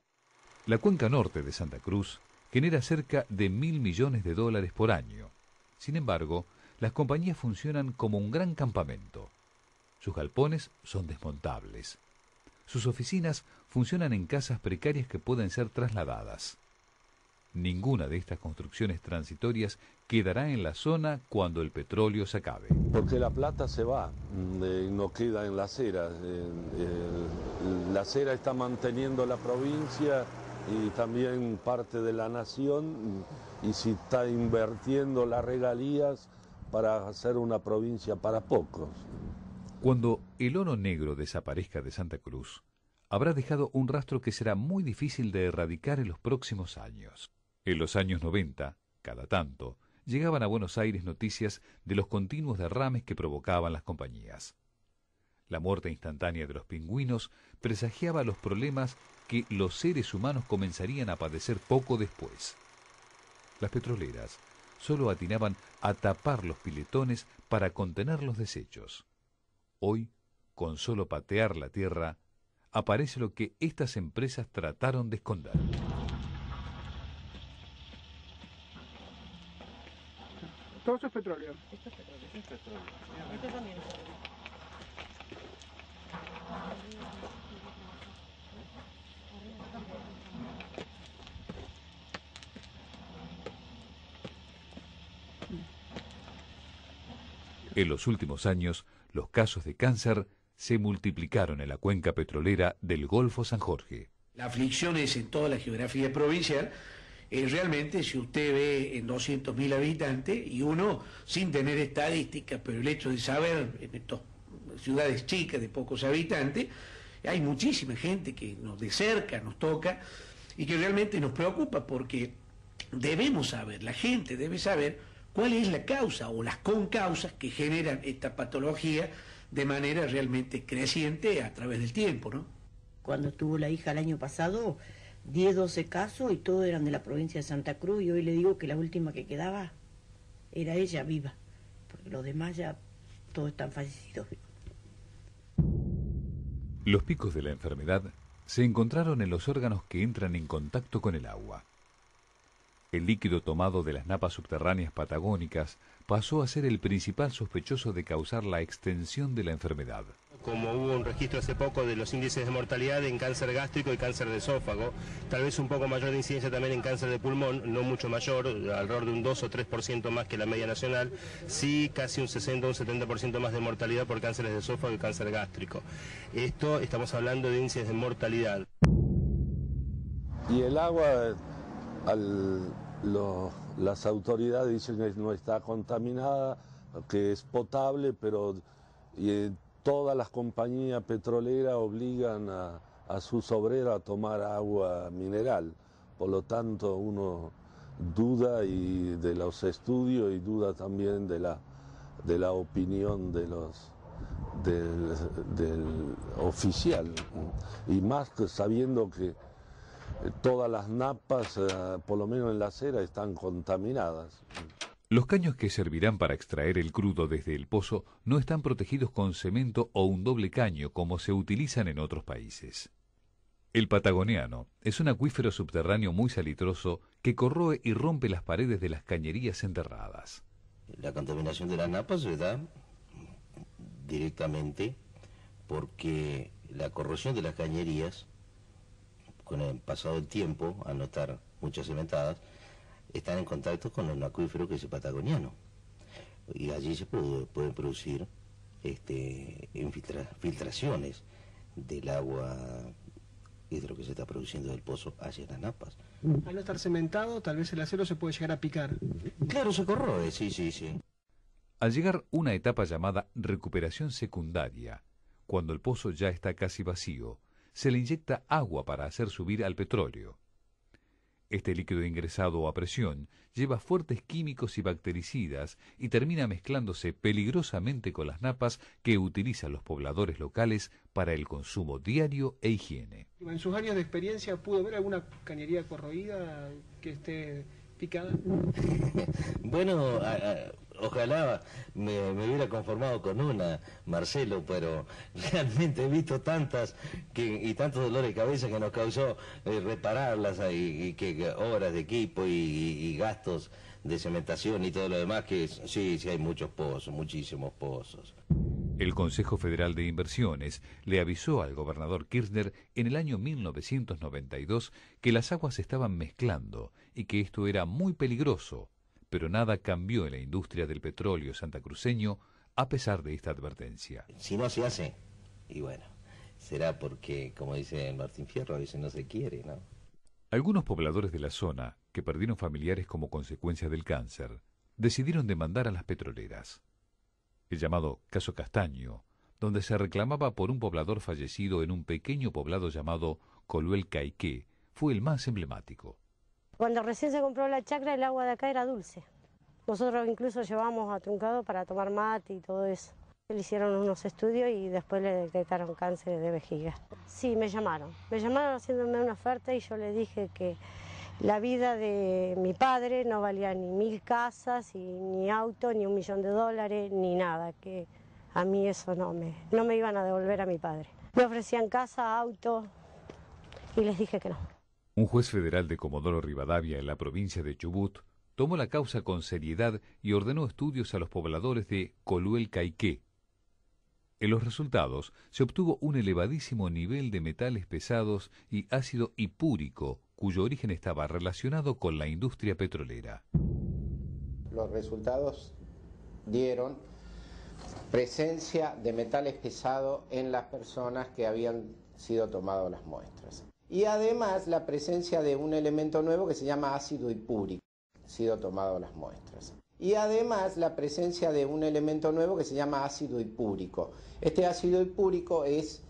La cuenca norte de Santa Cruz genera cerca de $1.000 millones por año. Sin embargo, las compañías funcionan como un gran campamento. Sus galpones son desmontables. Sus oficinas funcionan en casas precarias que pueden ser trasladadas. Ninguna de estas construcciones transitorias quedará en la zona cuando el petróleo se acabe. Porque la plata se va, no queda en Las Heras. Las Heras está manteniendo la provincia y también parte de la nación, y si está invirtiendo las regalías para hacer una provincia para pocos. Cuando el oro negro desaparezca de Santa Cruz, habrá dejado un rastro que será muy difícil de erradicar en los próximos años. En los años 90, cada tanto, llegaban a Buenos Aires noticias de los continuos derrames que provocaban las compañías. La muerte instantánea de los pingüinos presagiaba los problemas que los seres humanos comenzarían a padecer poco después. las petroleras solo atinaban a tapar los piletones para contener los desechos. Hoy, con solo patear la tierra, aparece lo que estas empresas trataron de esconder. Todo eso es petróleo. Esto es petróleo. Esto también. En los últimos años, los casos de cáncer se multiplicaron en la cuenca petrolera del Golfo San Jorge. La aflicción es en toda la geografía provincial. Realmente, si usted ve en 200.000 habitantes, y uno, sin tener estadísticas, pero el hecho de saber en estas ciudades chicas de pocos habitantes, hay muchísima gente que nos de cerca nos toca y que realmente nos preocupa, porque debemos saber, la gente debe saber cuál es la causa o las concausas que generan esta patología de manera realmente creciente a través del tiempo, ¿no? Cuando tuvo la hija el año pasado, 10, 12 casos y todos eran de la provincia de Santa Cruz, y hoy le digo que la última que quedaba era ella viva, porque los demás ya todos están fallecidos. Los picos de la enfermedad se encontraron en los órganos que entran en contacto con el agua. El líquido tomado de las napas subterráneas patagónicas pasó a ser el principal sospechoso de causar la extensión de la enfermedad. Como hubo un registro hace poco de los índices de mortalidad en cáncer gástrico y cáncer de esófago, tal vez un poco mayor de incidencia también en cáncer de pulmón, no mucho mayor, alrededor de un 2 o 3% más que la media nacional, sí casi un 60 o un 70% más de mortalidad por cánceres de esófago y cáncer gástrico. Esto estamos hablando de índices de mortalidad. Y el agua, las autoridades dicen que no está contaminada, que es potable, pero todas las compañías petroleras obligan a sus obreros a tomar agua mineral. Por lo tanto, uno duda de los estudios y duda también de la opinión del oficial. Y más que sabiendo que todas las napas, por lo menos en la acera, están contaminadas. Los caños que servirán para extraer el crudo desde el pozo no están protegidos con cemento o un doble caño como se utilizan en otros países. El Patagoniano es un acuífero subterráneo muy salitroso que corroe y rompe las paredes de las cañerías enterradas. La contaminación de las napas se da directamente porque la corrosión de las cañerías, con el pasado del tiempo, al no estar muchas cementadas, están en contacto con el acuífero que es el Patagoniano. Y allí se pueden producir filtraciones del agua y de lo que se está produciendo del pozo hacia las napas. Al no estar cementado, tal vez el acero se puede llegar a picar. Claro, se corroe, sí. Al llegar una etapa llamada recuperación secundaria, cuando el pozo ya está casi vacío, se le inyecta agua para hacer subir al petróleo. Este líquido ingresado a presión lleva fuertes químicos y bactericidas y termina mezclándose peligrosamente con las napas que utilizan los pobladores locales para el consumo diario e higiene. En sus años de experiencia, ¿pudo ver alguna cañería corroída que esté picada? Bueno, ojalá me hubiera conformado con una, Marcelo, pero realmente he visto tantas y tantos dolores de cabeza que nos causó repararlas y que horas de equipo y gastos de cementación y todo lo demás, que sí hay muchos pozos, muchísimos pozos. El Consejo Federal de Inversiones le avisó al gobernador Kirchner en el año 1992 que las aguas se estaban mezclando y que esto era muy peligroso, pero nada cambió en la industria del petróleo santacruceño a pesar de esta advertencia. Si no se hace, y bueno, será porque, como dice Martín Fierro, a veces no se quiere, ¿no? Algunos pobladores de la zona, que perdieron familiares como consecuencia del cáncer, decidieron demandar a las petroleras. El llamado Caso Castaño, donde se reclamaba por un poblador fallecido en un pequeño poblado llamado Coluel Caiqué, fue el más emblemático. Cuando recién se compró la chacra, el agua de acá era dulce. Nosotros incluso llevamos a Truncado para tomar mate y todo eso. Le hicieron unos estudios y después le detectaron cáncer de vejiga. Sí, me llamaron haciéndome una oferta y yo le dije que La vida de mi padre no valía ni 1000 casas, ni auto, ni $1 millón, ni nada, que a mí eso no me iban a devolver a mi padre. Me ofrecían casa, auto, y les dije que no. Un juez federal de Comodoro Rivadavia en la provincia de Chubut tomó la causa con seriedad y ordenó estudios a los pobladores de Coluel Caiqué. En los resultados se obtuvo un elevadísimo nivel de metales pesados y ácido hipúrico, cuyo origen estaba relacionado con la industria petrolera. Los resultados dieron presencia de metales pesados en las personas que habían sido tomadas las muestras. Y además la presencia de un elemento nuevo que se llama ácido hipúrico, sido tomado las muestras. Y además la presencia de un elemento nuevo que se llama ácido hipúrico. Este ácido hipúrico es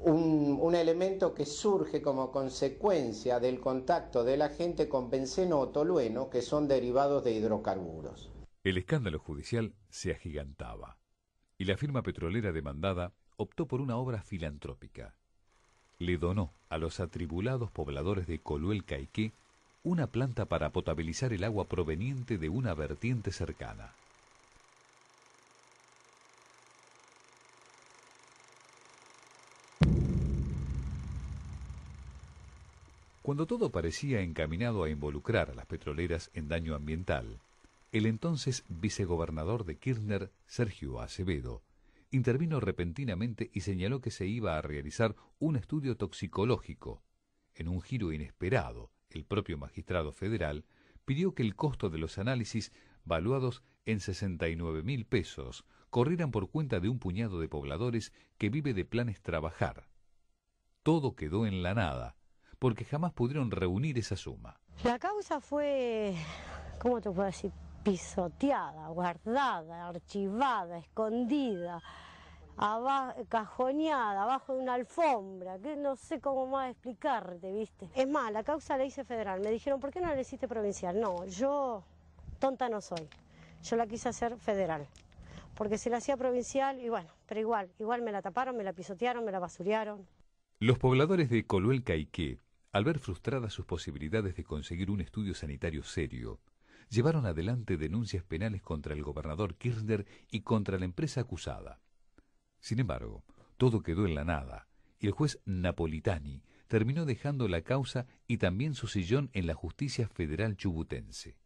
un elemento que surge como consecuencia del contacto del agente con benceno o tolueno, que son derivados de hidrocarburos. El escándalo judicial se agigantaba y la firma petrolera demandada optó por una obra filantrópica. Le donó a los atribulados pobladores de Coluel Caiqué una planta para potabilizar el agua proveniente de una vertiente cercana. Cuando todo parecía encaminado a involucrar a las petroleras en daño ambiental, el entonces vicegobernador de Kirchner, Sergio Acevedo, intervino repentinamente y señaló que se iba a realizar un estudio toxicológico. En un giro inesperado, el propio magistrado federal pidió que el costo de los análisis, valuados en 69.000 pesos, corrieran por cuenta de un puñado de pobladores que vive de planes trabajar. Todo quedó en la nada, porque jamás pudieron reunir esa suma. La causa fue, ¿cómo te puedo decir?, pisoteada, guardada, archivada, escondida, cajoneada, abajo de una alfombra, que no sé cómo más explicarte, ¿viste? Es más, la causa la hice federal. Me dijeron, ¿por qué no la hiciste provincial? No, yo tonta no soy. Yo la quise hacer federal. Porque si la hacía provincial, y bueno, pero igual me la taparon, me la pisotearon, me la basurearon. Los pobladores de Coluel Caiqué, al ver frustradas sus posibilidades de conseguir un estudio sanitario serio, llevaron adelante denuncias penales contra el gobernador Kirchner y contra la empresa acusada. Sin embargo, todo quedó en la nada, y el juez Napolitani terminó dejando la causa y también su sillón en la justicia federal chubutense.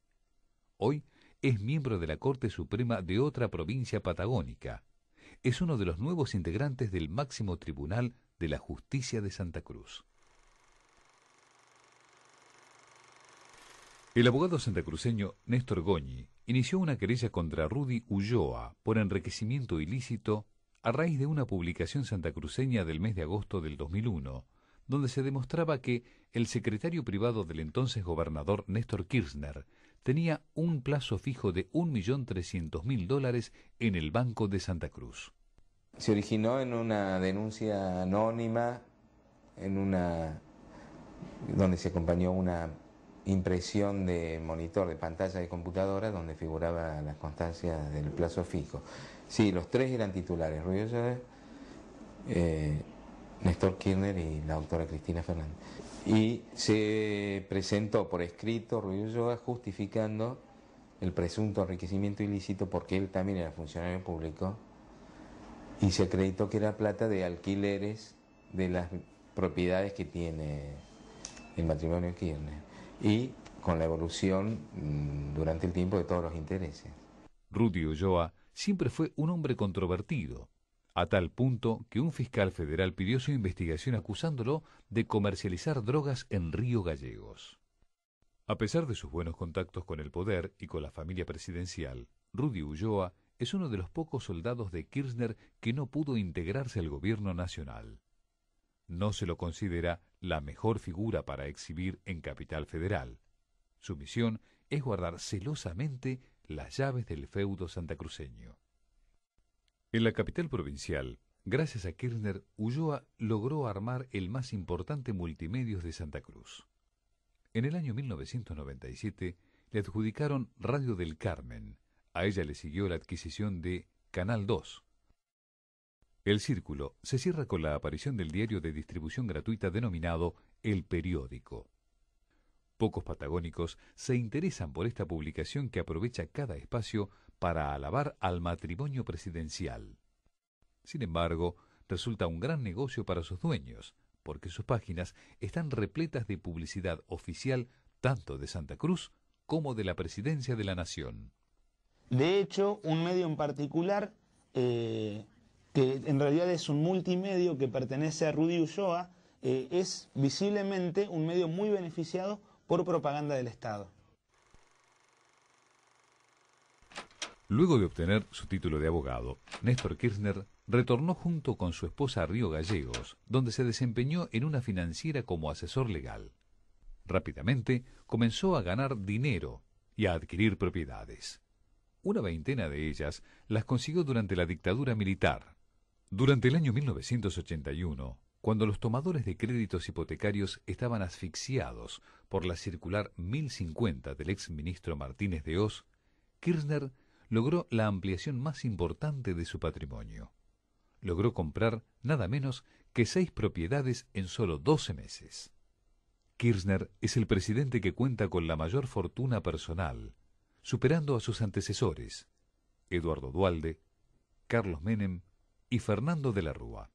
Hoy es miembro de la Corte Suprema de otra provincia patagónica. Es uno de los nuevos integrantes del máximo tribunal de la Justicia de Santa Cruz. El abogado santacruceño Néstor Goñi inició una querella contra Rudy Ulloa por enriquecimiento ilícito a raíz de una publicación santacruceña del mes de agosto del 2001, donde se demostraba que el secretario privado del entonces gobernador Néstor Kirchner tenía un plazo fijo de $1.300.000 en el Banco de Santa Cruz. Se originó en una denuncia anónima, donde se acompañó una impresión de monitor de pantalla de computadora donde figuraba las constancias del plazo fijo. Sí, los tres eran titulares, Rudy Ulloa, Néstor Kirchner y la doctora Cristina Fernández. Y se presentó por escrito Rudy Ulloa justificando el presunto enriquecimiento ilícito porque él también era funcionario público y se acreditó que era plata de alquileres de las propiedades que tiene el matrimonio Kirchner y con la evolución durante el tiempo de todos los intereses. Rudy Ulloa siempre fue un hombre controvertido, a tal punto que un fiscal federal pidió su investigación acusándolo de comercializar drogas en Río Gallegos. A pesar de sus buenos contactos con el poder y con la familia presidencial, Rudy Ulloa es uno de los pocos soldados de Kirchner que no pudo integrarse al gobierno nacional. No se lo considera la mejor figura para exhibir en Capital Federal. Su misión es guardar celosamente las llaves del feudo santacruceño. En la capital provincial, gracias a Kirchner, Ulloa logró armar el más importante multimedios de Santa Cruz. En el año 1997 le adjudicaron Radio del Carmen. A ella le siguió la adquisición de Canal 2. El círculo se cierra con la aparición del diario de distribución gratuita denominado El Periódico. Pocos patagónicos se interesan por esta publicación que aprovecha cada espacio para alabar al matrimonio presidencial. Sin embargo, resulta un gran negocio para sus dueños, porque sus páginas están repletas de publicidad oficial tanto de Santa Cruz como de la Presidencia de la Nación. De hecho, un medio en particular, que en realidad es un multimedio que pertenece a Rudy Ulloa, es visiblemente un medio muy beneficiado por propaganda del Estado. Luego de obtener su título de abogado, Néstor Kirchner retornó junto con su esposa a Río Gallegos, donde se desempeñó en una financiera como asesor legal. Rápidamente comenzó a ganar dinero y a adquirir propiedades. Una veintena de ellas las consiguió durante la dictadura militar. Durante el año 1981, cuando los tomadores de créditos hipotecarios estaban asfixiados por la circular 1050 del exministro Martínez de Hoz, Kirchner logró la ampliación más importante de su patrimonio. Logró comprar nada menos que 6 propiedades en solo 12 meses. Kirchner es el presidente que cuenta con la mayor fortuna personal, superando a sus antecesores, Eduardo Duhalde, Carlos Menem y Fernando de la Rúa.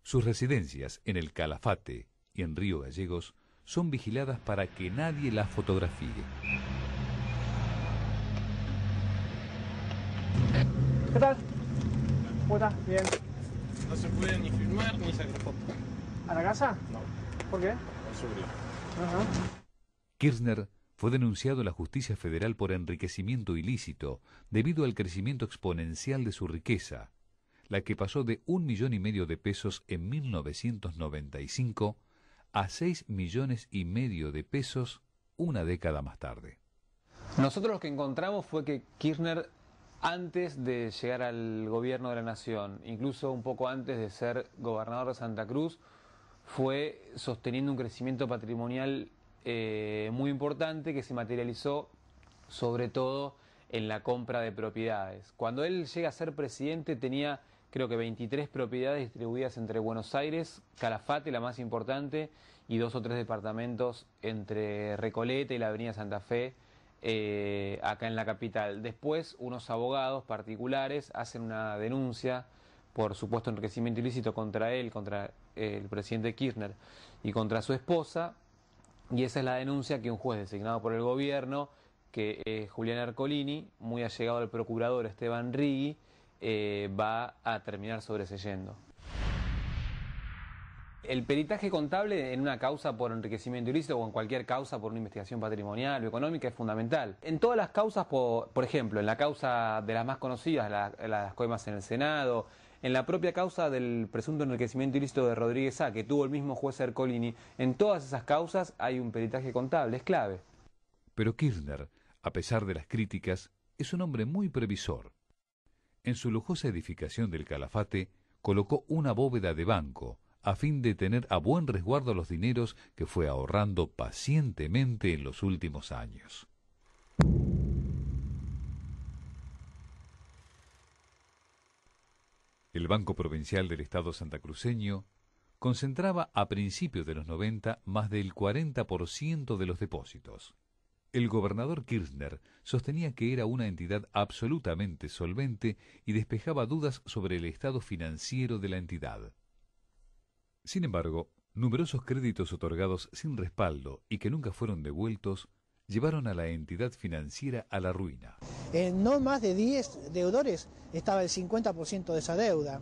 Sus residencias en el Calafate y en Río Gallegos son vigiladas para que nadie las fotografíe. ¿Qué tal? ¿Cómo estás? Bien. No se puede ni filmar ni sacar fotos. ¿A la casa? No. ¿Por qué? Por seguridad. Ajá. Kirchner fue denunciado a la Justicia Federal por enriquecimiento ilícito debido al crecimiento exponencial de su riqueza, la que pasó de 1,5 millones de pesos en 1995 a 6,5 millones de pesos una década más tarde. Nosotros lo que encontramos fue que Kirchner, antes de llegar al gobierno de la nación, incluso un poco antes de ser gobernador de Santa Cruz, fue sosteniendo un crecimiento patrimonial muy importante que se materializó sobre todo en la compra de propiedades. Cuando él llega a ser presidente tenía creo que 23 propiedades distribuidas entre Buenos Aires, Calafate, la más importante, y 2 o 3 departamentos entre Recoleta y la avenida Santa Fe, acá en la capital. Después, unos abogados particulares hacen una denuncia por supuesto enriquecimiento ilícito contra él, contra el presidente Kirchner y contra su esposa, y esa es la denuncia que un juez designado por el gobierno, que es Julián Ercolini, muy allegado al procurador Esteban Rigui, va a terminar sobreseyendo. El peritaje contable en una causa por enriquecimiento ilícito o en cualquier causa por una investigación patrimonial o económica es fundamental. En todas las causas, por ejemplo, en la causa de las más conocidas, las coimas en el Senado, en la propia causa del presunto enriquecimiento ilícito de Rodríguez A, que tuvo el mismo juez Ercolini, en todas esas causas hay un peritaje contable, es clave. Pero Kirchner, a pesar de las críticas, es un hombre muy previsor. En su lujosa edificación del Calafate colocó una bóveda de banco a fin de tener a buen resguardo los dineros que fue ahorrando pacientemente en los últimos años. El Banco Provincial del Estado santacruceño concentraba a principios de los 90 más del 40% de los depósitos. El gobernador Kirchner sostenía que era una entidad absolutamente solvente y despejaba dudas sobre el estado financiero de la entidad. Sin embargo, numerosos créditos otorgados sin respaldo y que nunca fueron devueltos llevaron a la entidad financiera a la ruina. En no más de 10 deudores estaba el 50% de esa deuda,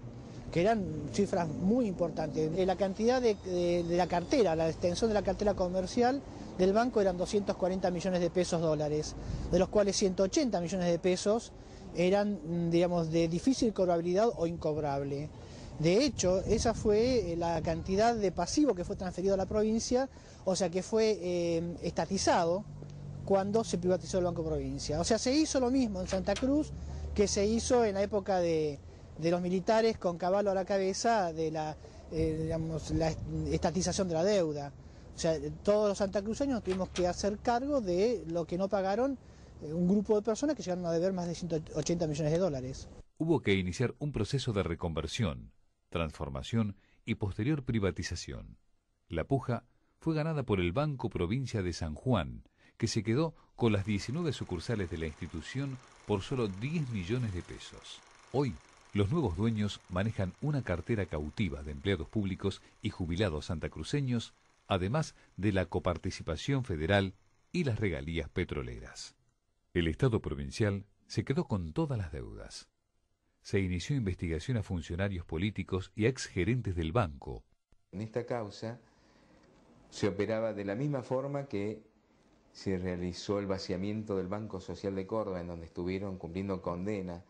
que eran cifras muy importantes. La cantidad de la cartera, la extensión de la cartera comercial del banco eran 240 millones de pesos dólares, de los cuales 180 millones de pesos eran, digamos, de difícil cobrabilidad o incobrable. De hecho, esa fue la cantidad de pasivo que fue transferido a la provincia, o sea que fue estatizado cuando se privatizó el Banco Provincia. O sea, se hizo lo mismo en Santa Cruz que se hizo en la época de los militares con Cavallo a la cabeza de la estatización de la deuda. O sea, todos los santacruceños tuvimos que hacer cargo de lo que no pagaron un grupo de personas que llegaron a deber más de 180 millones de dólares. Hubo que iniciar un proceso de reconversión, transformación y posterior privatización. La puja fue ganada por el Banco Provincia de San Juan, que se quedó con las 19 sucursales de la institución por solo 10 millones de pesos. Hoy, los nuevos dueños manejan una cartera cautiva de empleados públicos y jubilados santacruceños, además de la coparticipación federal y las regalías petroleras. El Estado provincial se quedó con todas las deudas. Se inició investigación a funcionarios políticos y a exgerentes del banco. En esta causa se operaba de la misma forma que se realizó el vaciamiento del Banco Social de Córdoba, en donde estuvieron cumpliendo condena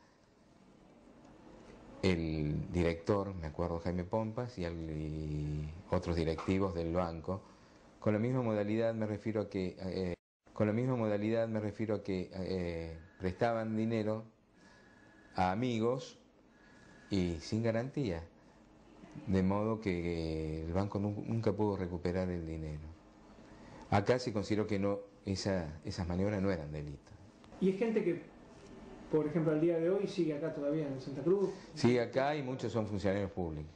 el director, me acuerdo, Jaime Pompas, y otros directivos del banco. Con la misma modalidad me refiero a que prestaban dinero a amigos y sin garantía, de modo que el banco nunca pudo recuperar el dinero. Acá se consideró que no, esas maniobras no eran delitos. ¿Y es gente que, por ejemplo, al día de hoy sigue acá todavía en Santa Cruz? Sigue acá y muchos son funcionarios públicos.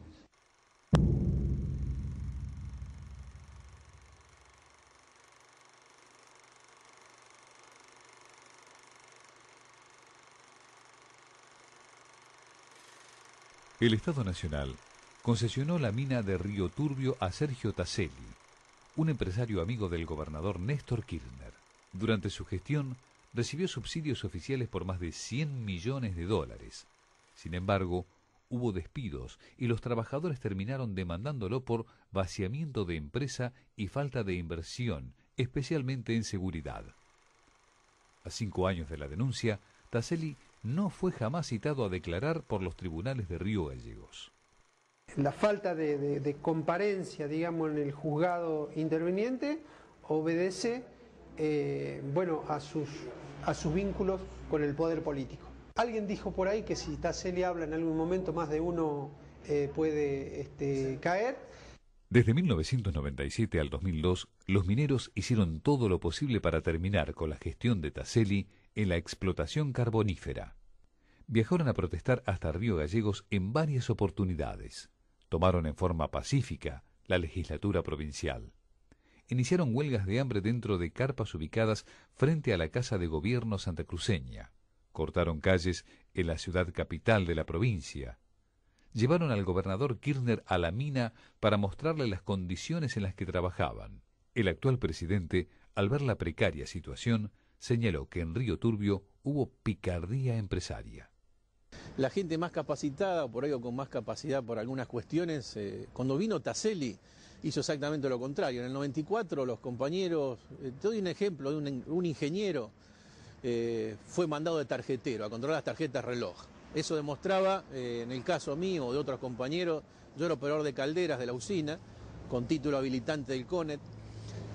El Estado Nacional concesionó la mina de Río Turbio a Sergio Taselli, un empresario amigo del gobernador Néstor Kirchner. Durante su gestión recibió subsidios oficiales por más de 100 millones de dólares. Sin embargo, hubo despidos y los trabajadores terminaron demandándolo por vaciamiento de empresa y falta de inversión, especialmente en seguridad. A 5 años de la denuncia, Taselli no fue jamás citado a declarar por los tribunales de Río Gallegos. La falta de comparencia, digamos, en el juzgado interviniente obedece a sus vínculos con el poder político. Alguien dijo por ahí que si Taselli habla en algún momento, más de uno puede caer. Desde 1997 al 2002, los mineros hicieron todo lo posible para terminar con la gestión de Taselli en la explotación carbonífera. Viajaron a protestar hasta Río Gallegos en varias oportunidades. Tomaron en forma pacífica la legislatura provincial. Iniciaron huelgas de hambre dentro de carpas ubicadas frente a la Casa de Gobierno santacruceña. Cortaron calles en la ciudad capital de la provincia. Llevaron al gobernador Kirchner a la mina para mostrarle las condiciones en las que trabajaban. El actual presidente, al ver la precaria situación, señaló que en Río Turbio hubo picardía empresaria. La gente más capacitada, por ahí o con más capacidad por algunas cuestiones, cuando vino Taselli hizo exactamente lo contrario. En el 94 los compañeros, te doy un ejemplo de un ingeniero, fue mandado de tarjetero a controlar las tarjetas reloj. Eso demostraba, en el caso mío o de otros compañeros, yo era operador de calderas de la usina, con título habilitante del CONET,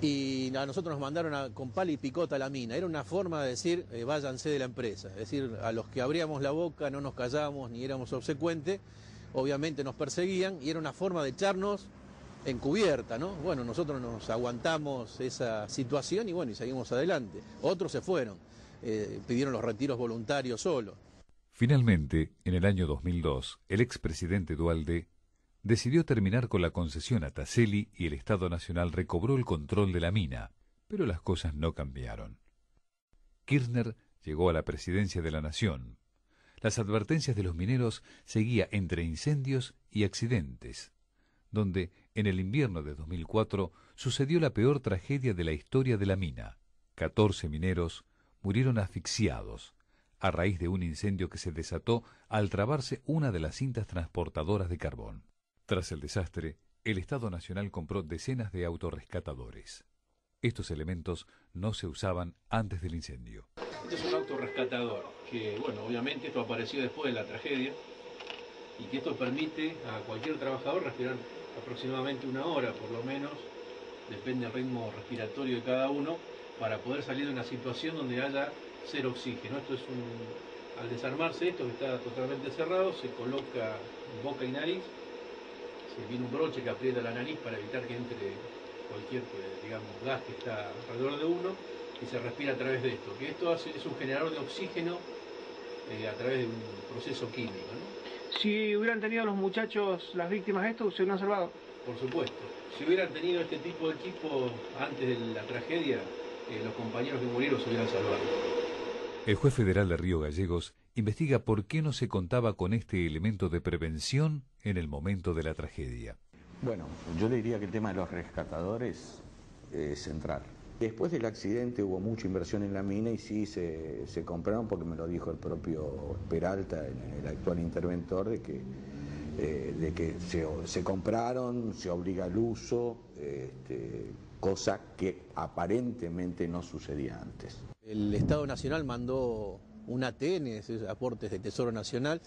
y a nosotros nos mandaron con pala y picota a la mina. Era una forma de decir, váyanse de la empresa. Es decir, a los que abríamos la boca no nos callamos ni éramos obsecuentes, obviamente nos perseguían y era una forma de echarnos encubierta, ¿no? Bueno, nosotros nos aguantamos esa situación y seguimos adelante. Otros se fueron, pidieron los retiros voluntarios solos. Finalmente, en el año 2002, el expresidente Duhalde decidió terminar con la concesión a Taselli y el Estado Nacional recobró el control de la mina, pero las cosas no cambiaron. Kirchner llegó a la presidencia de la Nación. Las advertencias de los mineros seguían entre incendios y accidentes, donde en el invierno de 2004 sucedió la peor tragedia de la historia de la mina. 14 mineros murieron asfixiados a raíz de un incendio que se desató al trabarse una de las cintas transportadoras de carbón. Tras el desastre, el Estado Nacional compró decenas de autorrescatadores. Estos elementos no se usaban antes del incendio. Este es un autorrescatador que, obviamente esto apareció después de la tragedia y que esto permite a cualquier trabajador respirar aproximadamente 1 hora, por lo menos, depende del ritmo respiratorio de cada uno, para poder salir de una situación donde haya cero oxígeno. Esto es al desarmarse esto, que está totalmente cerrado, se coloca en boca y nariz, se viene un broche que aprieta la nariz para evitar que entre cualquier, gas que está alrededor de uno, y se respira a través de esto. Que esto es un generador de oxígeno a través de un proceso químico, ¿no? Si hubieran tenido los muchachos, las víctimas de esto, ¿se hubieran salvado? Por supuesto. Si hubieran tenido este tipo de equipo antes de la tragedia, los compañeros que murieron se hubieran salvado. El juez federal de Río Gallegos investiga por qué no se contaba con este elemento de prevención en el momento de la tragedia. Bueno, yo le diría que el tema de los rescatadores es central. Después del accidente hubo mucha inversión en la mina y sí se compraron, porque me lo dijo el propio Peralta, el actual interventor, de que se compraron, se obliga al uso, cosa que aparentemente no sucedía antes. El Estado Nacional mandó un ATN, esos aportes de Tesoro Nacional,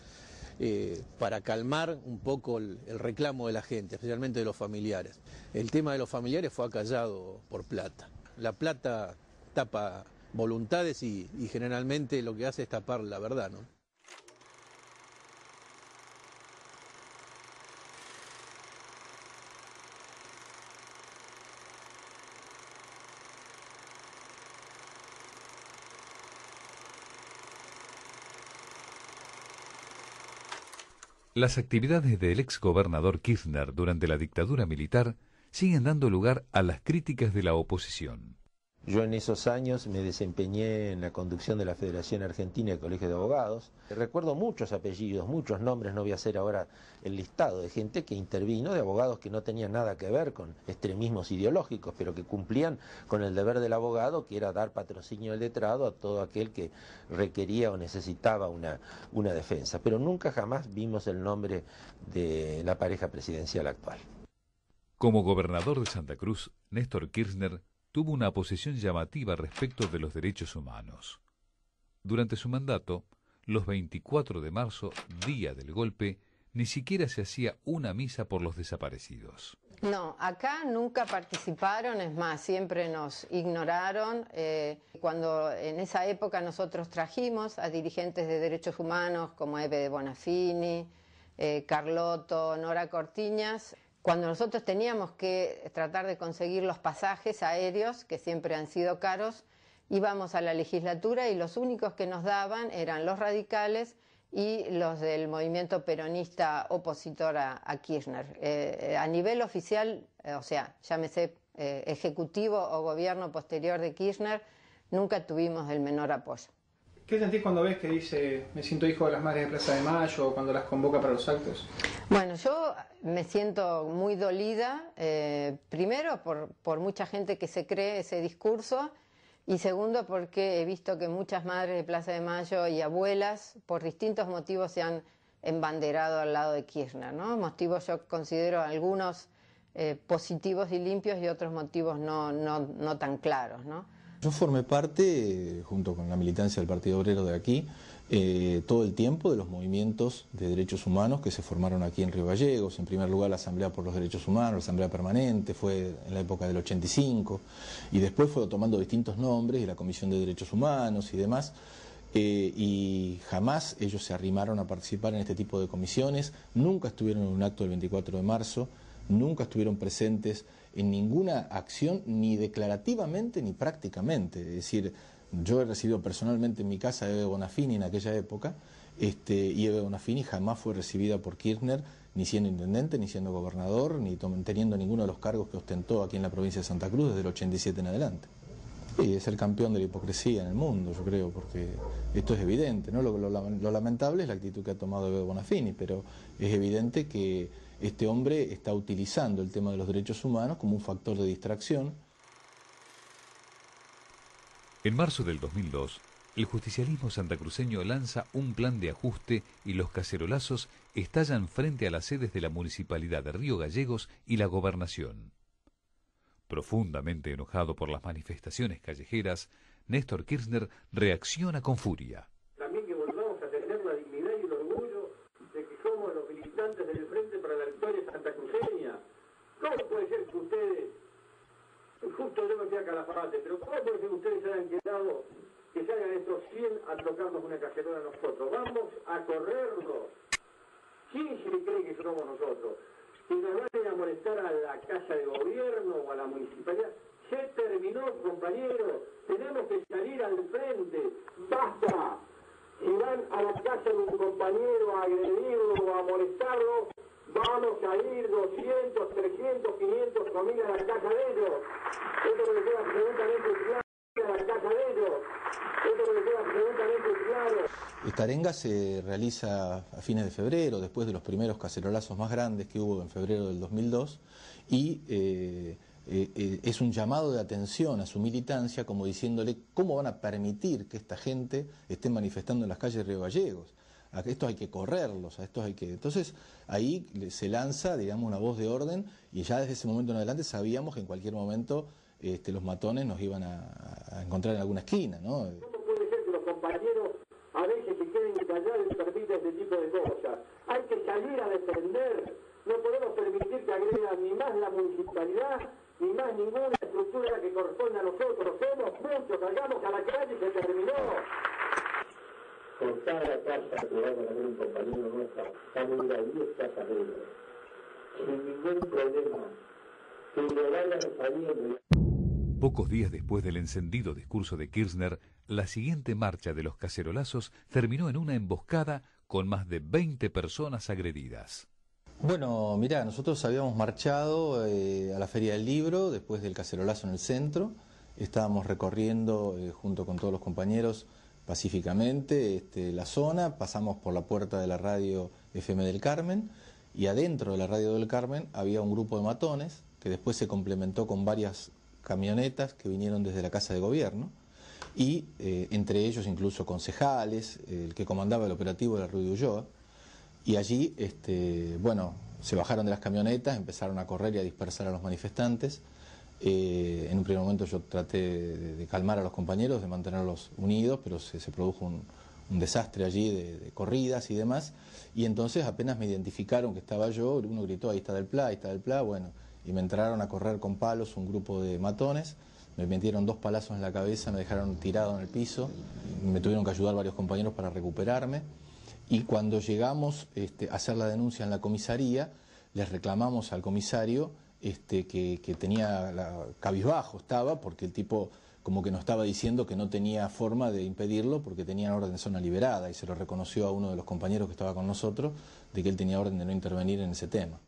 para calmar un poco el reclamo de la gente, especialmente de los familiares. El tema de los familiares fue acallado por plata. La plata tapa voluntades y generalmente lo que hace es tapar la verdad, ¿no? Las actividades del exgobernador Kirchner durante la dictadura militar siguen dando lugar a las críticas de la oposición. Yo en esos años me desempeñé en la conducción de la Federación Argentina de Colegios de Abogados. Recuerdo muchos apellidos, muchos nombres, no voy a hacer ahora el listado de gente que intervino, de abogados que no tenían nada que ver con extremismos ideológicos, pero que cumplían con el deber del abogado, que era dar patrocinio al letrado a todo aquel que requería o necesitaba una defensa. Pero nunca jamás vimos el nombre de la pareja presidencial actual. Como gobernador de Santa Cruz, Néstor Kirchner tuvo una posición llamativa respecto de los derechos humanos. Durante su mandato, los 24 de marzo, día del golpe, ni siquiera se hacía una misa por los desaparecidos. No, acá nunca participaron, es más, siempre nos ignoraron. Cuando en esa época nosotros trajimos a dirigentes de derechos humanos como Eve de Bonafini, Carlotto, Nora Cortiñas, cuando nosotros teníamos que tratar de conseguir los pasajes aéreos, que siempre han sido caros, íbamos a la legislatura y los únicos que nos daban eran los radicales y los del movimiento peronista opositor a Kirchner. A nivel oficial, o sea, llámese ejecutivo o gobierno posterior de Kirchner, nunca tuvimos el menor apoyo. ¿Qué sentís cuando ves que dice me siento hijo de las madres de Plaza de Mayo o cuando las convoca para los actos? Bueno, yo me siento muy dolida, primero por mucha gente que se cree ese discurso y segundo porque he visto que muchas madres de Plaza de Mayo y abuelas por distintos motivos se han embanderado al lado de Kirchner, ¿no? Motivos yo considero algunos positivos y limpios y otros motivos no tan claros, ¿no? Yo formé parte, junto con la militancia del Partido Obrero de aquí, todo el tiempo de los movimientos de derechos humanos que se formaron aquí en Río Gallegos. En primer lugar la Asamblea por los Derechos Humanos, la Asamblea Permanente, fue en la época del 85, y después fue tomando distintos nombres, y la Comisión de Derechos Humanos y demás, y jamás ellos se arrimaron a participar en este tipo de comisiones, nunca estuvieron en un acto del 24 de marzo, nunca estuvieron presentes en ninguna acción, ni declarativamente ni prácticamente. Es decir, yo he recibido personalmente en mi casa a Eve Bonafini en aquella época, y Eve Bonafini jamás fue recibida por Kirchner, ni siendo intendente, ni siendo gobernador, ni teniendo ninguno de los cargos que ostentó aquí en la provincia de Santa Cruz desde el 87 en adelante. Y es el campeón de la hipocresía en el mundo, yo creo, porque esto es evidente, ¿no? Lo lamentable es la actitud que ha tomado Eve Bonafini, pero es evidente que este hombre está utilizando el tema de los derechos humanos como un factor de distracción. En marzo del 2002, el justicialismo santacruceño lanza un plan de ajuste y los cacerolazos estallan frente a las sedes de la Municipalidad de Río Gallegos y la Gobernación. Profundamente enojado por las manifestaciones callejeras, Néstor Kirchner reacciona con furia. También que volvamos a tener la dignidad y el orgullo de que somos los militantes del Frente para la Victoria santacruceña. ¿Cómo puede ser que ustedes, justo yo me fui a Calafate, pero cómo puede ser que ustedes se hayan quedado, que se hagan estos 100 a tocarnos una cacerola a nosotros? Vamos a correrlos. ¿Quién se cree que somos nosotros? Si nos van a ir a molestar a la casa de gobierno o a la municipalidad, se terminó, compañeros, tenemos que salir al frente, basta. Si van a la casa de un compañero a agredirlo o a molestarlo, vamos a ir 200, 300, 500 familias a la casa de ellos. Esto que les queda absolutamente claro a la casa de ellos. Esto que les queda absolutamente claro. Esta arenga se realiza a fines de febrero, después de los primeros cacerolazos más grandes que hubo en febrero del 2002, y es un llamado de atención a su militancia, como diciéndole cómo van a permitir que esta gente esté manifestando en las calles de Río Gallegos. A estos hay que correrlos, a estos hay que... Entonces ahí se lanza, digamos, una voz de orden, y ya desde ese momento en adelante sabíamos que en cualquier momento los matones nos iban a encontrar en alguna esquina, ¿no? ¿Cómo puede ser que los compañeros a veces se queden callados y permitan este tipo de cosas? Hay que salir a defender. No podemos permitir que agredan ni más la municipalidad, ni más ninguna estructura que corresponde a nosotros. Somos muchos, salgamos a la calle y se terminó. Por cada casa que va a tener un compañero nuestro, vamos a ir a 10 casas de ellos. Sin ningún problema. Que le vayan saliendo. Pocos días después del encendido discurso de Kirchner, la siguiente marcha de los cacerolazos terminó en una emboscada con más de 20 personas agredidas. Bueno, mirá, nosotros habíamos marchado a la Feria del Libro después del cacerolazo en el centro. Estábamos recorriendo junto con todos los compañeros pacíficamente la zona, pasamos por la puerta de la radio FM del Carmen, y adentro de la radio del Carmen había un grupo de matones que después se complementó con varias camionetas que vinieron desde la Casa de Gobierno, y entre ellos incluso concejales, el que comandaba el operativo era Ruy de Ulloa, y allí, bueno, se bajaron de las camionetas, empezaron a correr y a dispersar a los manifestantes. En un primer momento yo traté de calmar a los compañeros, de mantenerlos unidos, pero se produjo un desastre allí de corridas y demás, y entonces apenas me identificaron que estaba yo, uno gritó, ahí está del Pla, bueno, y me entraron a correr con palos un grupo de matones, me metieron 2 palazos en la cabeza, me dejaron tirado en el piso, me tuvieron que ayudar varios compañeros para recuperarme, y cuando llegamos a hacer la denuncia en la comisaría, les reclamamos al comisario que tenía cabizbajo estaba, porque el tipo como que nos estaba diciendo que no tenía forma de impedirlo porque tenían orden de zona liberada, y se lo reconoció a uno de los compañeros que estaba con nosotros de que él tenía orden de no intervenir en ese tema.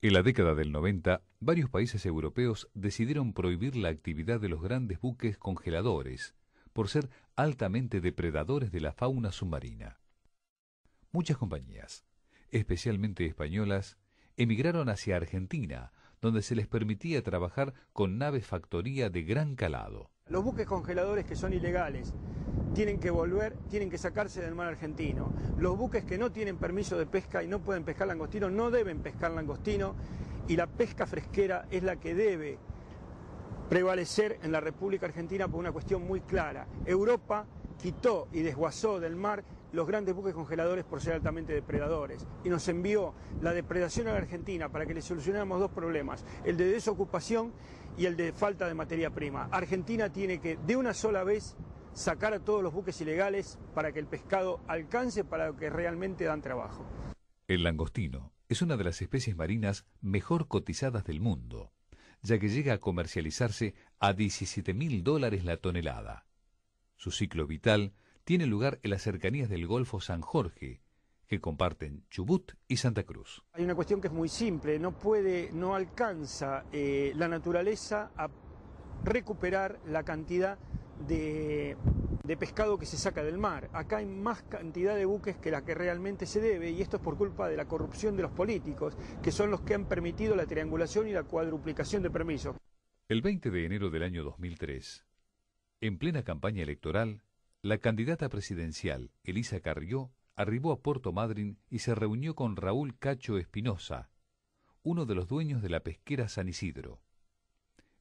En la década del 90, varios países europeos decidieron prohibir la actividad de los grandes buques congeladores por ser altamente depredadores de la fauna submarina. Muchas compañías, especialmente españolas, emigraron hacia Argentina, donde se les permitía trabajar con naves factoría de gran calado. Los buques congeladores que son ilegales tienen que volver, tienen que sacarse del mar argentino. Los buques que no tienen permiso de pesca y no pueden pescar langostino no deben pescar langostino, y la pesca fresquera es la que debe prevalecer en la República Argentina por una cuestión muy clara. Europa quitó y desguazó del mar los grandes buques congeladores por ser altamente depredadores, y nos envió la depredación a la Argentina para que le solucionáramos 2 problemas, el de desocupación y el de falta de materia prima. Argentina tiene que de una sola vez sacar a todos los buques ilegales para que el pescado alcance para lo que realmente dan trabajo. El langostino es una de las especies marinas mejor cotizadas del mundo, ya que llega a comercializarse a $17.000 la tonelada. Su ciclo vital tiene lugar en las cercanías del Golfo San Jorge, que comparten Chubut y Santa Cruz. Hay una cuestión que es muy simple, no alcanza la naturaleza a recuperar la cantidad de pescado que se saca del mar. Acá hay más cantidad de buques que la que realmente se debe, y esto es por culpa de la corrupción de los políticos, que son los que han permitido la triangulación y la cuadruplicación de permisos. El 20 de enero del año 2003, en plena campaña electoral, la candidata presidencial, Elisa Carrió, arribó a Puerto Madryn y se reunió con Raúl Cacho Espinosa, uno de los dueños de la pesquera San Isidro.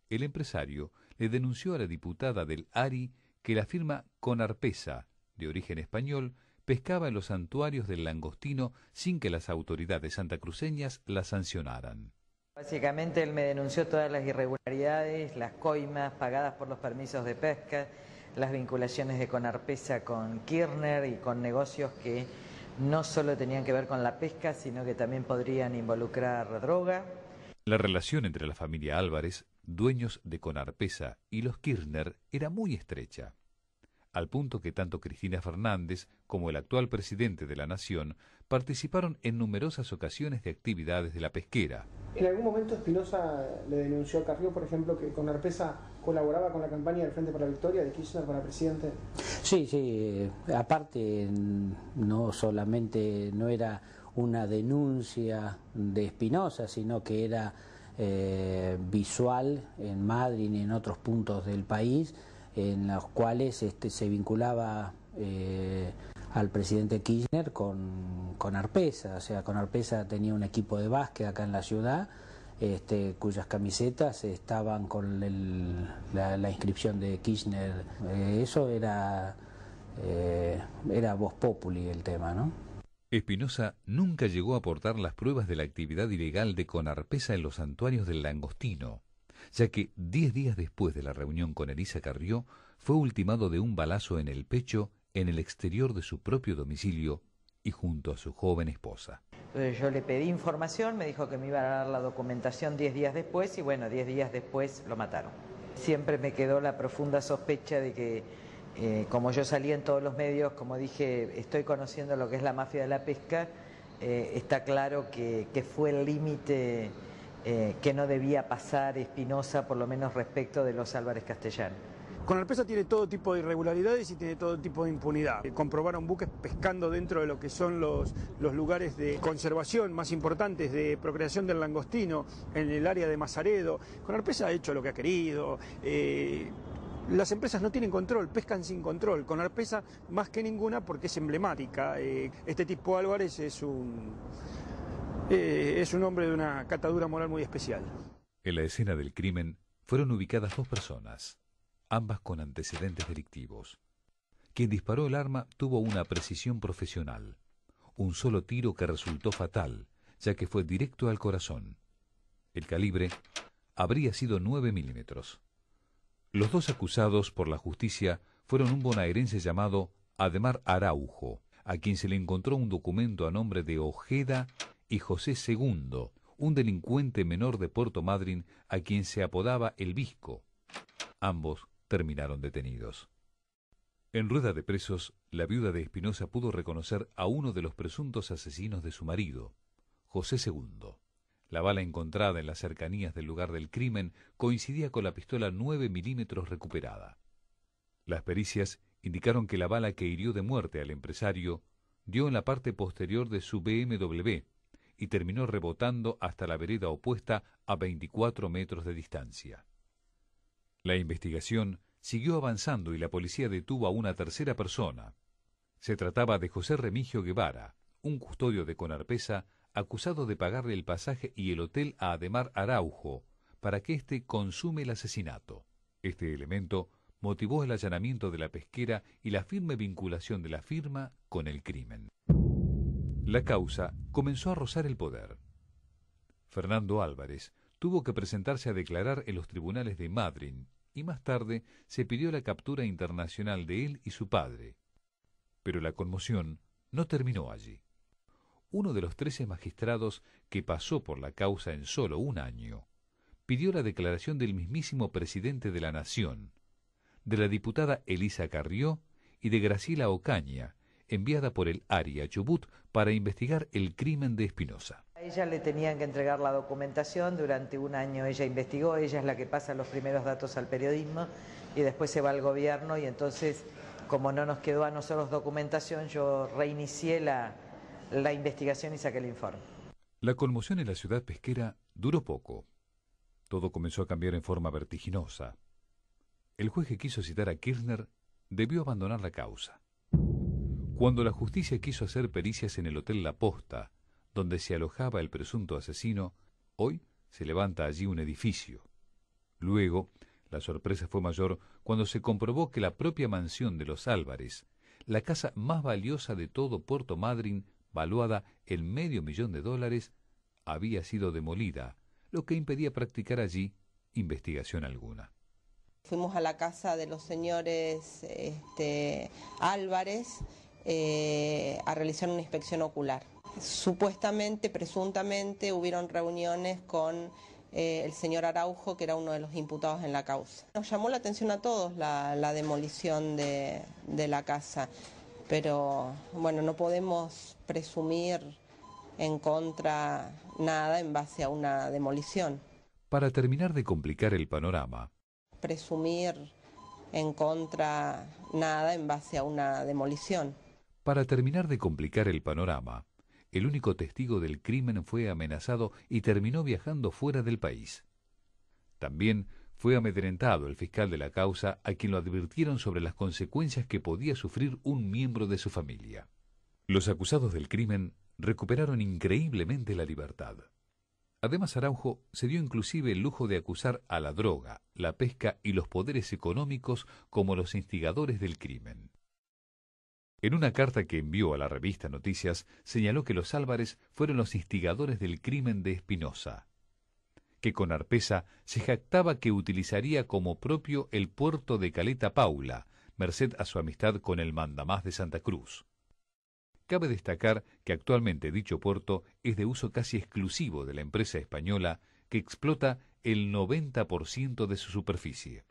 El empresario le denunció a la diputada del ARI que la firma Conarpesa, de origen español, pescaba en los santuarios del langostino sin que las autoridades santacruceñas la sancionaran. Básicamente él me denunció todas las irregularidades, las coimas pagadas por los permisos de pesca, las vinculaciones de Conarpesa con Kirchner y con negocios que no solo tenían que ver con la pesca, sino que también podrían involucrar droga. La relación entre la familia Álvarez, dueños de Conarpesa, y los Kirchner era muy estrecha. al punto que tanto Cristina Fernández como el actual presidente de la Nación participaron en numerosas ocasiones de actividades de la pesquera. En algún momento Espinosa le denunció a Carrió, por ejemplo, que con Arpesa colaboraba con la campaña del Frente para la Victoria de Kirchner para presidente. Sí, aparte no solamente no era una denuncia de Espinosa, sino que era visual en Madrid y en otros puntos del país, en los cuales se vinculaba al presidente Kirchner con Arpesa. O sea, con Arpesa tenía un equipo de básquet acá en la ciudad, cuyas camisetas estaban con la inscripción de Kirchner. Eso era voz populi el tema, ¿no? Espinosa nunca llegó a aportar las pruebas de la actividad ilegal de Conarpesa en los santuarios del Langostino, ya que 10 días después de la reunión con Elisa Carrió fue ultimado de un balazo en el pecho en el exterior de su propio domicilio y junto a su joven esposa. Entonces yo le pedí información, me dijo que me iba a dar la documentación 10 días después y bueno, 10 días después lo mataron. Siempre me quedó la profunda sospecha de que como yo salí en todos los medios, como dije, estoy conociendo lo que es la mafia de la pesca, está claro que fue el límite que no debía pasar Espinosa, por lo menos respecto de los Álvarez Castellanos. Conarpesa tiene todo tipo de irregularidades y tiene todo tipo de impunidad. Comprobaron buques pescando dentro de lo que son los lugares de conservación más importantes de procreación del langostino, en el área de Mazaredo. Conarpesa ha hecho lo que ha querido. Las empresas no tienen control, pescan sin control. Conarpesa más que ninguna porque es emblemática. Este tipo Álvarez es un hombre de una catadura moral muy especial. En la escena del crimen fueron ubicadas 2 personas, ambas con antecedentes delictivos. Quien disparó el arma tuvo una precisión profesional, un solo tiro que resultó fatal, ya que fue directo al corazón. El calibre habría sido 9 milímetros. Los 2 acusados por la justicia fueron un bonaerense llamado Ademar Araujo, a quien se le encontró un documento a nombre de Ojeda y José Segundo, un delincuente menor de Puerto Madryn a quien se apodaba El Visco. Ambos terminaron detenidos. En rueda de presos, la viuda de Espinosa pudo reconocer a uno de los presuntos asesinos de su marido, José Segundo. La bala encontrada en las cercanías del lugar del crimen coincidía con la pistola 9 milímetros recuperada. Las pericias indicaron que la bala que hirió de muerte al empresario dio en la parte posterior de su BMW y terminó rebotando hasta la vereda opuesta a 24 metros de distancia. La investigación siguió avanzando y la policía detuvo a una tercera persona. Se trataba de José Remigio Guevara, un custodio de Conarpesa, acusado de pagarle el pasaje y el hotel a Ademar Araujo para que éste consume el asesinato. Este elemento motivó el allanamiento de la pesquera y la firme vinculación de la firma con el crimen. La causa comenzó a rozar el poder. Fernando Álvarez tuvo que presentarse a declarar en los tribunales de Madryn y más tarde se pidió la captura internacional de él y su padre. Pero la conmoción no terminó allí. Uno de los 13 magistrados que pasó por la causa en solo un año pidió la declaración del mismísimo presidente de la Nación, de la diputada Elisa Carrió y de Graciela Ocaña, enviada por el ARI a Chubut para investigar el crimen de Espinosa. A ella le tenían que entregar la documentación, durante un año ella investigó, ella es la que pasa los primeros datos al periodismo y después se va al gobierno y entonces, como no nos quedó a nosotros documentación, yo reinicié la investigación y saqué el informe. La conmoción en la ciudad pesquera duró poco. Todo comenzó a cambiar en forma vertiginosa. El juez que quiso citar a Kirchner debió abandonar la causa. Cuando la justicia quiso hacer pericias en el Hotel La Posta, donde se alojaba el presunto asesino, hoy se levanta allí un edificio. Luego, la sorpresa fue mayor cuando se comprobó que la propia mansión de los Álvarez, la casa más valiosa de todo Puerto Madryn, valuada en $500,000, había sido demolida, lo que impedía practicar allí investigación alguna. Fuimos a la casa de los señores Álvarez a realizar una inspección ocular. Supuestamente, presuntamente, hubieron reuniones con el señor Araujo, que era uno de los imputados en la causa. Nos llamó la atención a todos la demolición de la casa, pero bueno, no podemos presumir en contra nada en base a una demolición. Para terminar de complicar el panorama, Presumir en contra nada en base a una demolición. Para terminar de complicar el panorama, el único testigo del crimen fue amenazado y terminó viajando fuera del país. También fue amedrentado el fiscal de la causa, a quien lo advirtieron sobre las consecuencias que podía sufrir un miembro de su familia. Los acusados del crimen recuperaron increíblemente la libertad. Además, Araujo se dio inclusive el lujo de acusar a la droga, la pesca y los poderes económicos como los instigadores del crimen. En una carta que envió a la revista Noticias, señaló que los Álvarez fueron los instigadores del crimen de Espinosa, que con Arpeza se jactaba que utilizaría como propio el puerto de Caleta Paula, merced a su amistad con el mandamás de Santa Cruz. Cabe destacar que actualmente dicho puerto es de uso casi exclusivo de la empresa española, que explota el 90% de su superficie.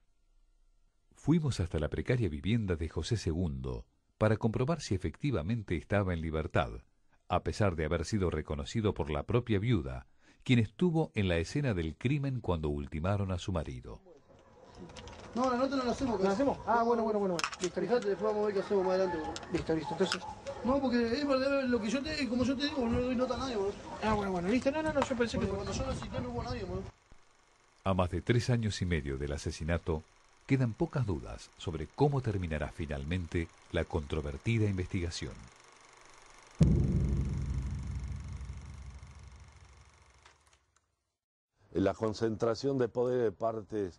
Fuimos hasta la precaria vivienda de José II para comprobar si efectivamente estaba en libertad, a pesar de haber sido reconocido por la propia viuda, quien estuvo en la escena del crimen cuando ultimaron a su marido. No, la nota no la hacemos. ¿La hacemos? Ah, bueno. Listo. Fíjate, después vamos a ver qué hacemos más adelante, boludo. Listo. Entonces... No, porque es verdad lo que yo te, como yo te digo, no le doy nota a nadie, boludo. Ah, bueno, listo. No, yo pensé porque cuando yo lo cité no hubo nadie, boludo. A más de 3 años y medio del asesinato, quedan pocas dudas sobre cómo terminará finalmente la controvertida investigación. La concentración de poder de parte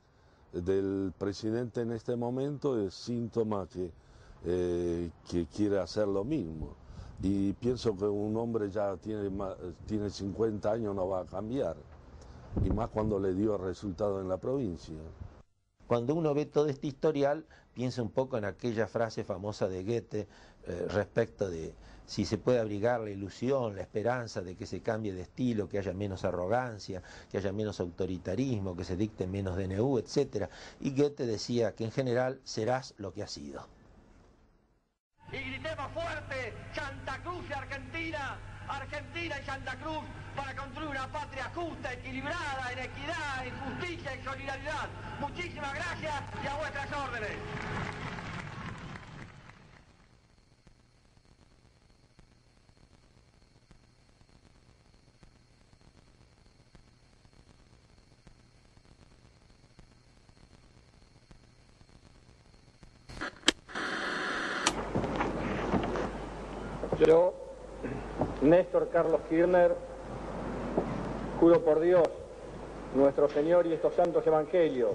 del presidente en este momento es síntoma que quiere hacer lo mismo. Y pienso que un hombre ya tiene 50 años, no va a cambiar. Y más cuando le dio resultado en la provincia. Cuando uno ve todo este historial, piensa un poco en aquella frase famosa de Goethe respecto de si se puede abrigar la ilusión, la esperanza de que se cambie de estilo, que haya menos arrogancia, que haya menos autoritarismo, que se dicte menos DNU, etc. Y Goethe decía que en general serás lo que has sido. Y gritemos fuerte, Santa Cruz y Argentina, Argentina y Santa Cruz, para construir una patria justa, equilibrada, en equidad, en justicia y solidaridad. Muchísimas gracias y a vuestras órdenes. Yo, Néstor Carlos Kirchner, juro por Dios, nuestro Señor y estos santos evangelios,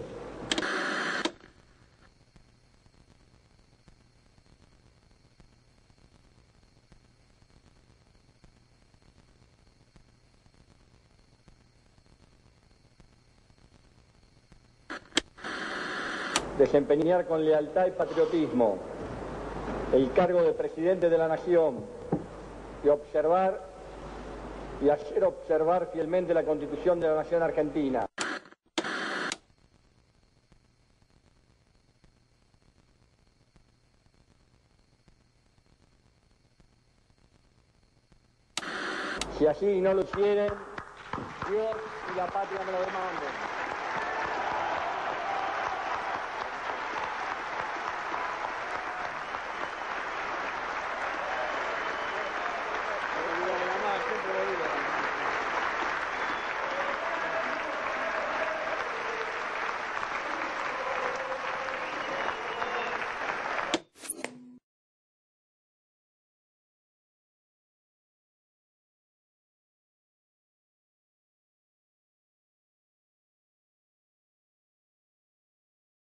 desempeñar con lealtad y patriotismo el cargo de presidente de la Nación y hacer observar fielmente la Constitución de la Nación Argentina. Si así no lo hicieren, Dios y la patria me lo demanden.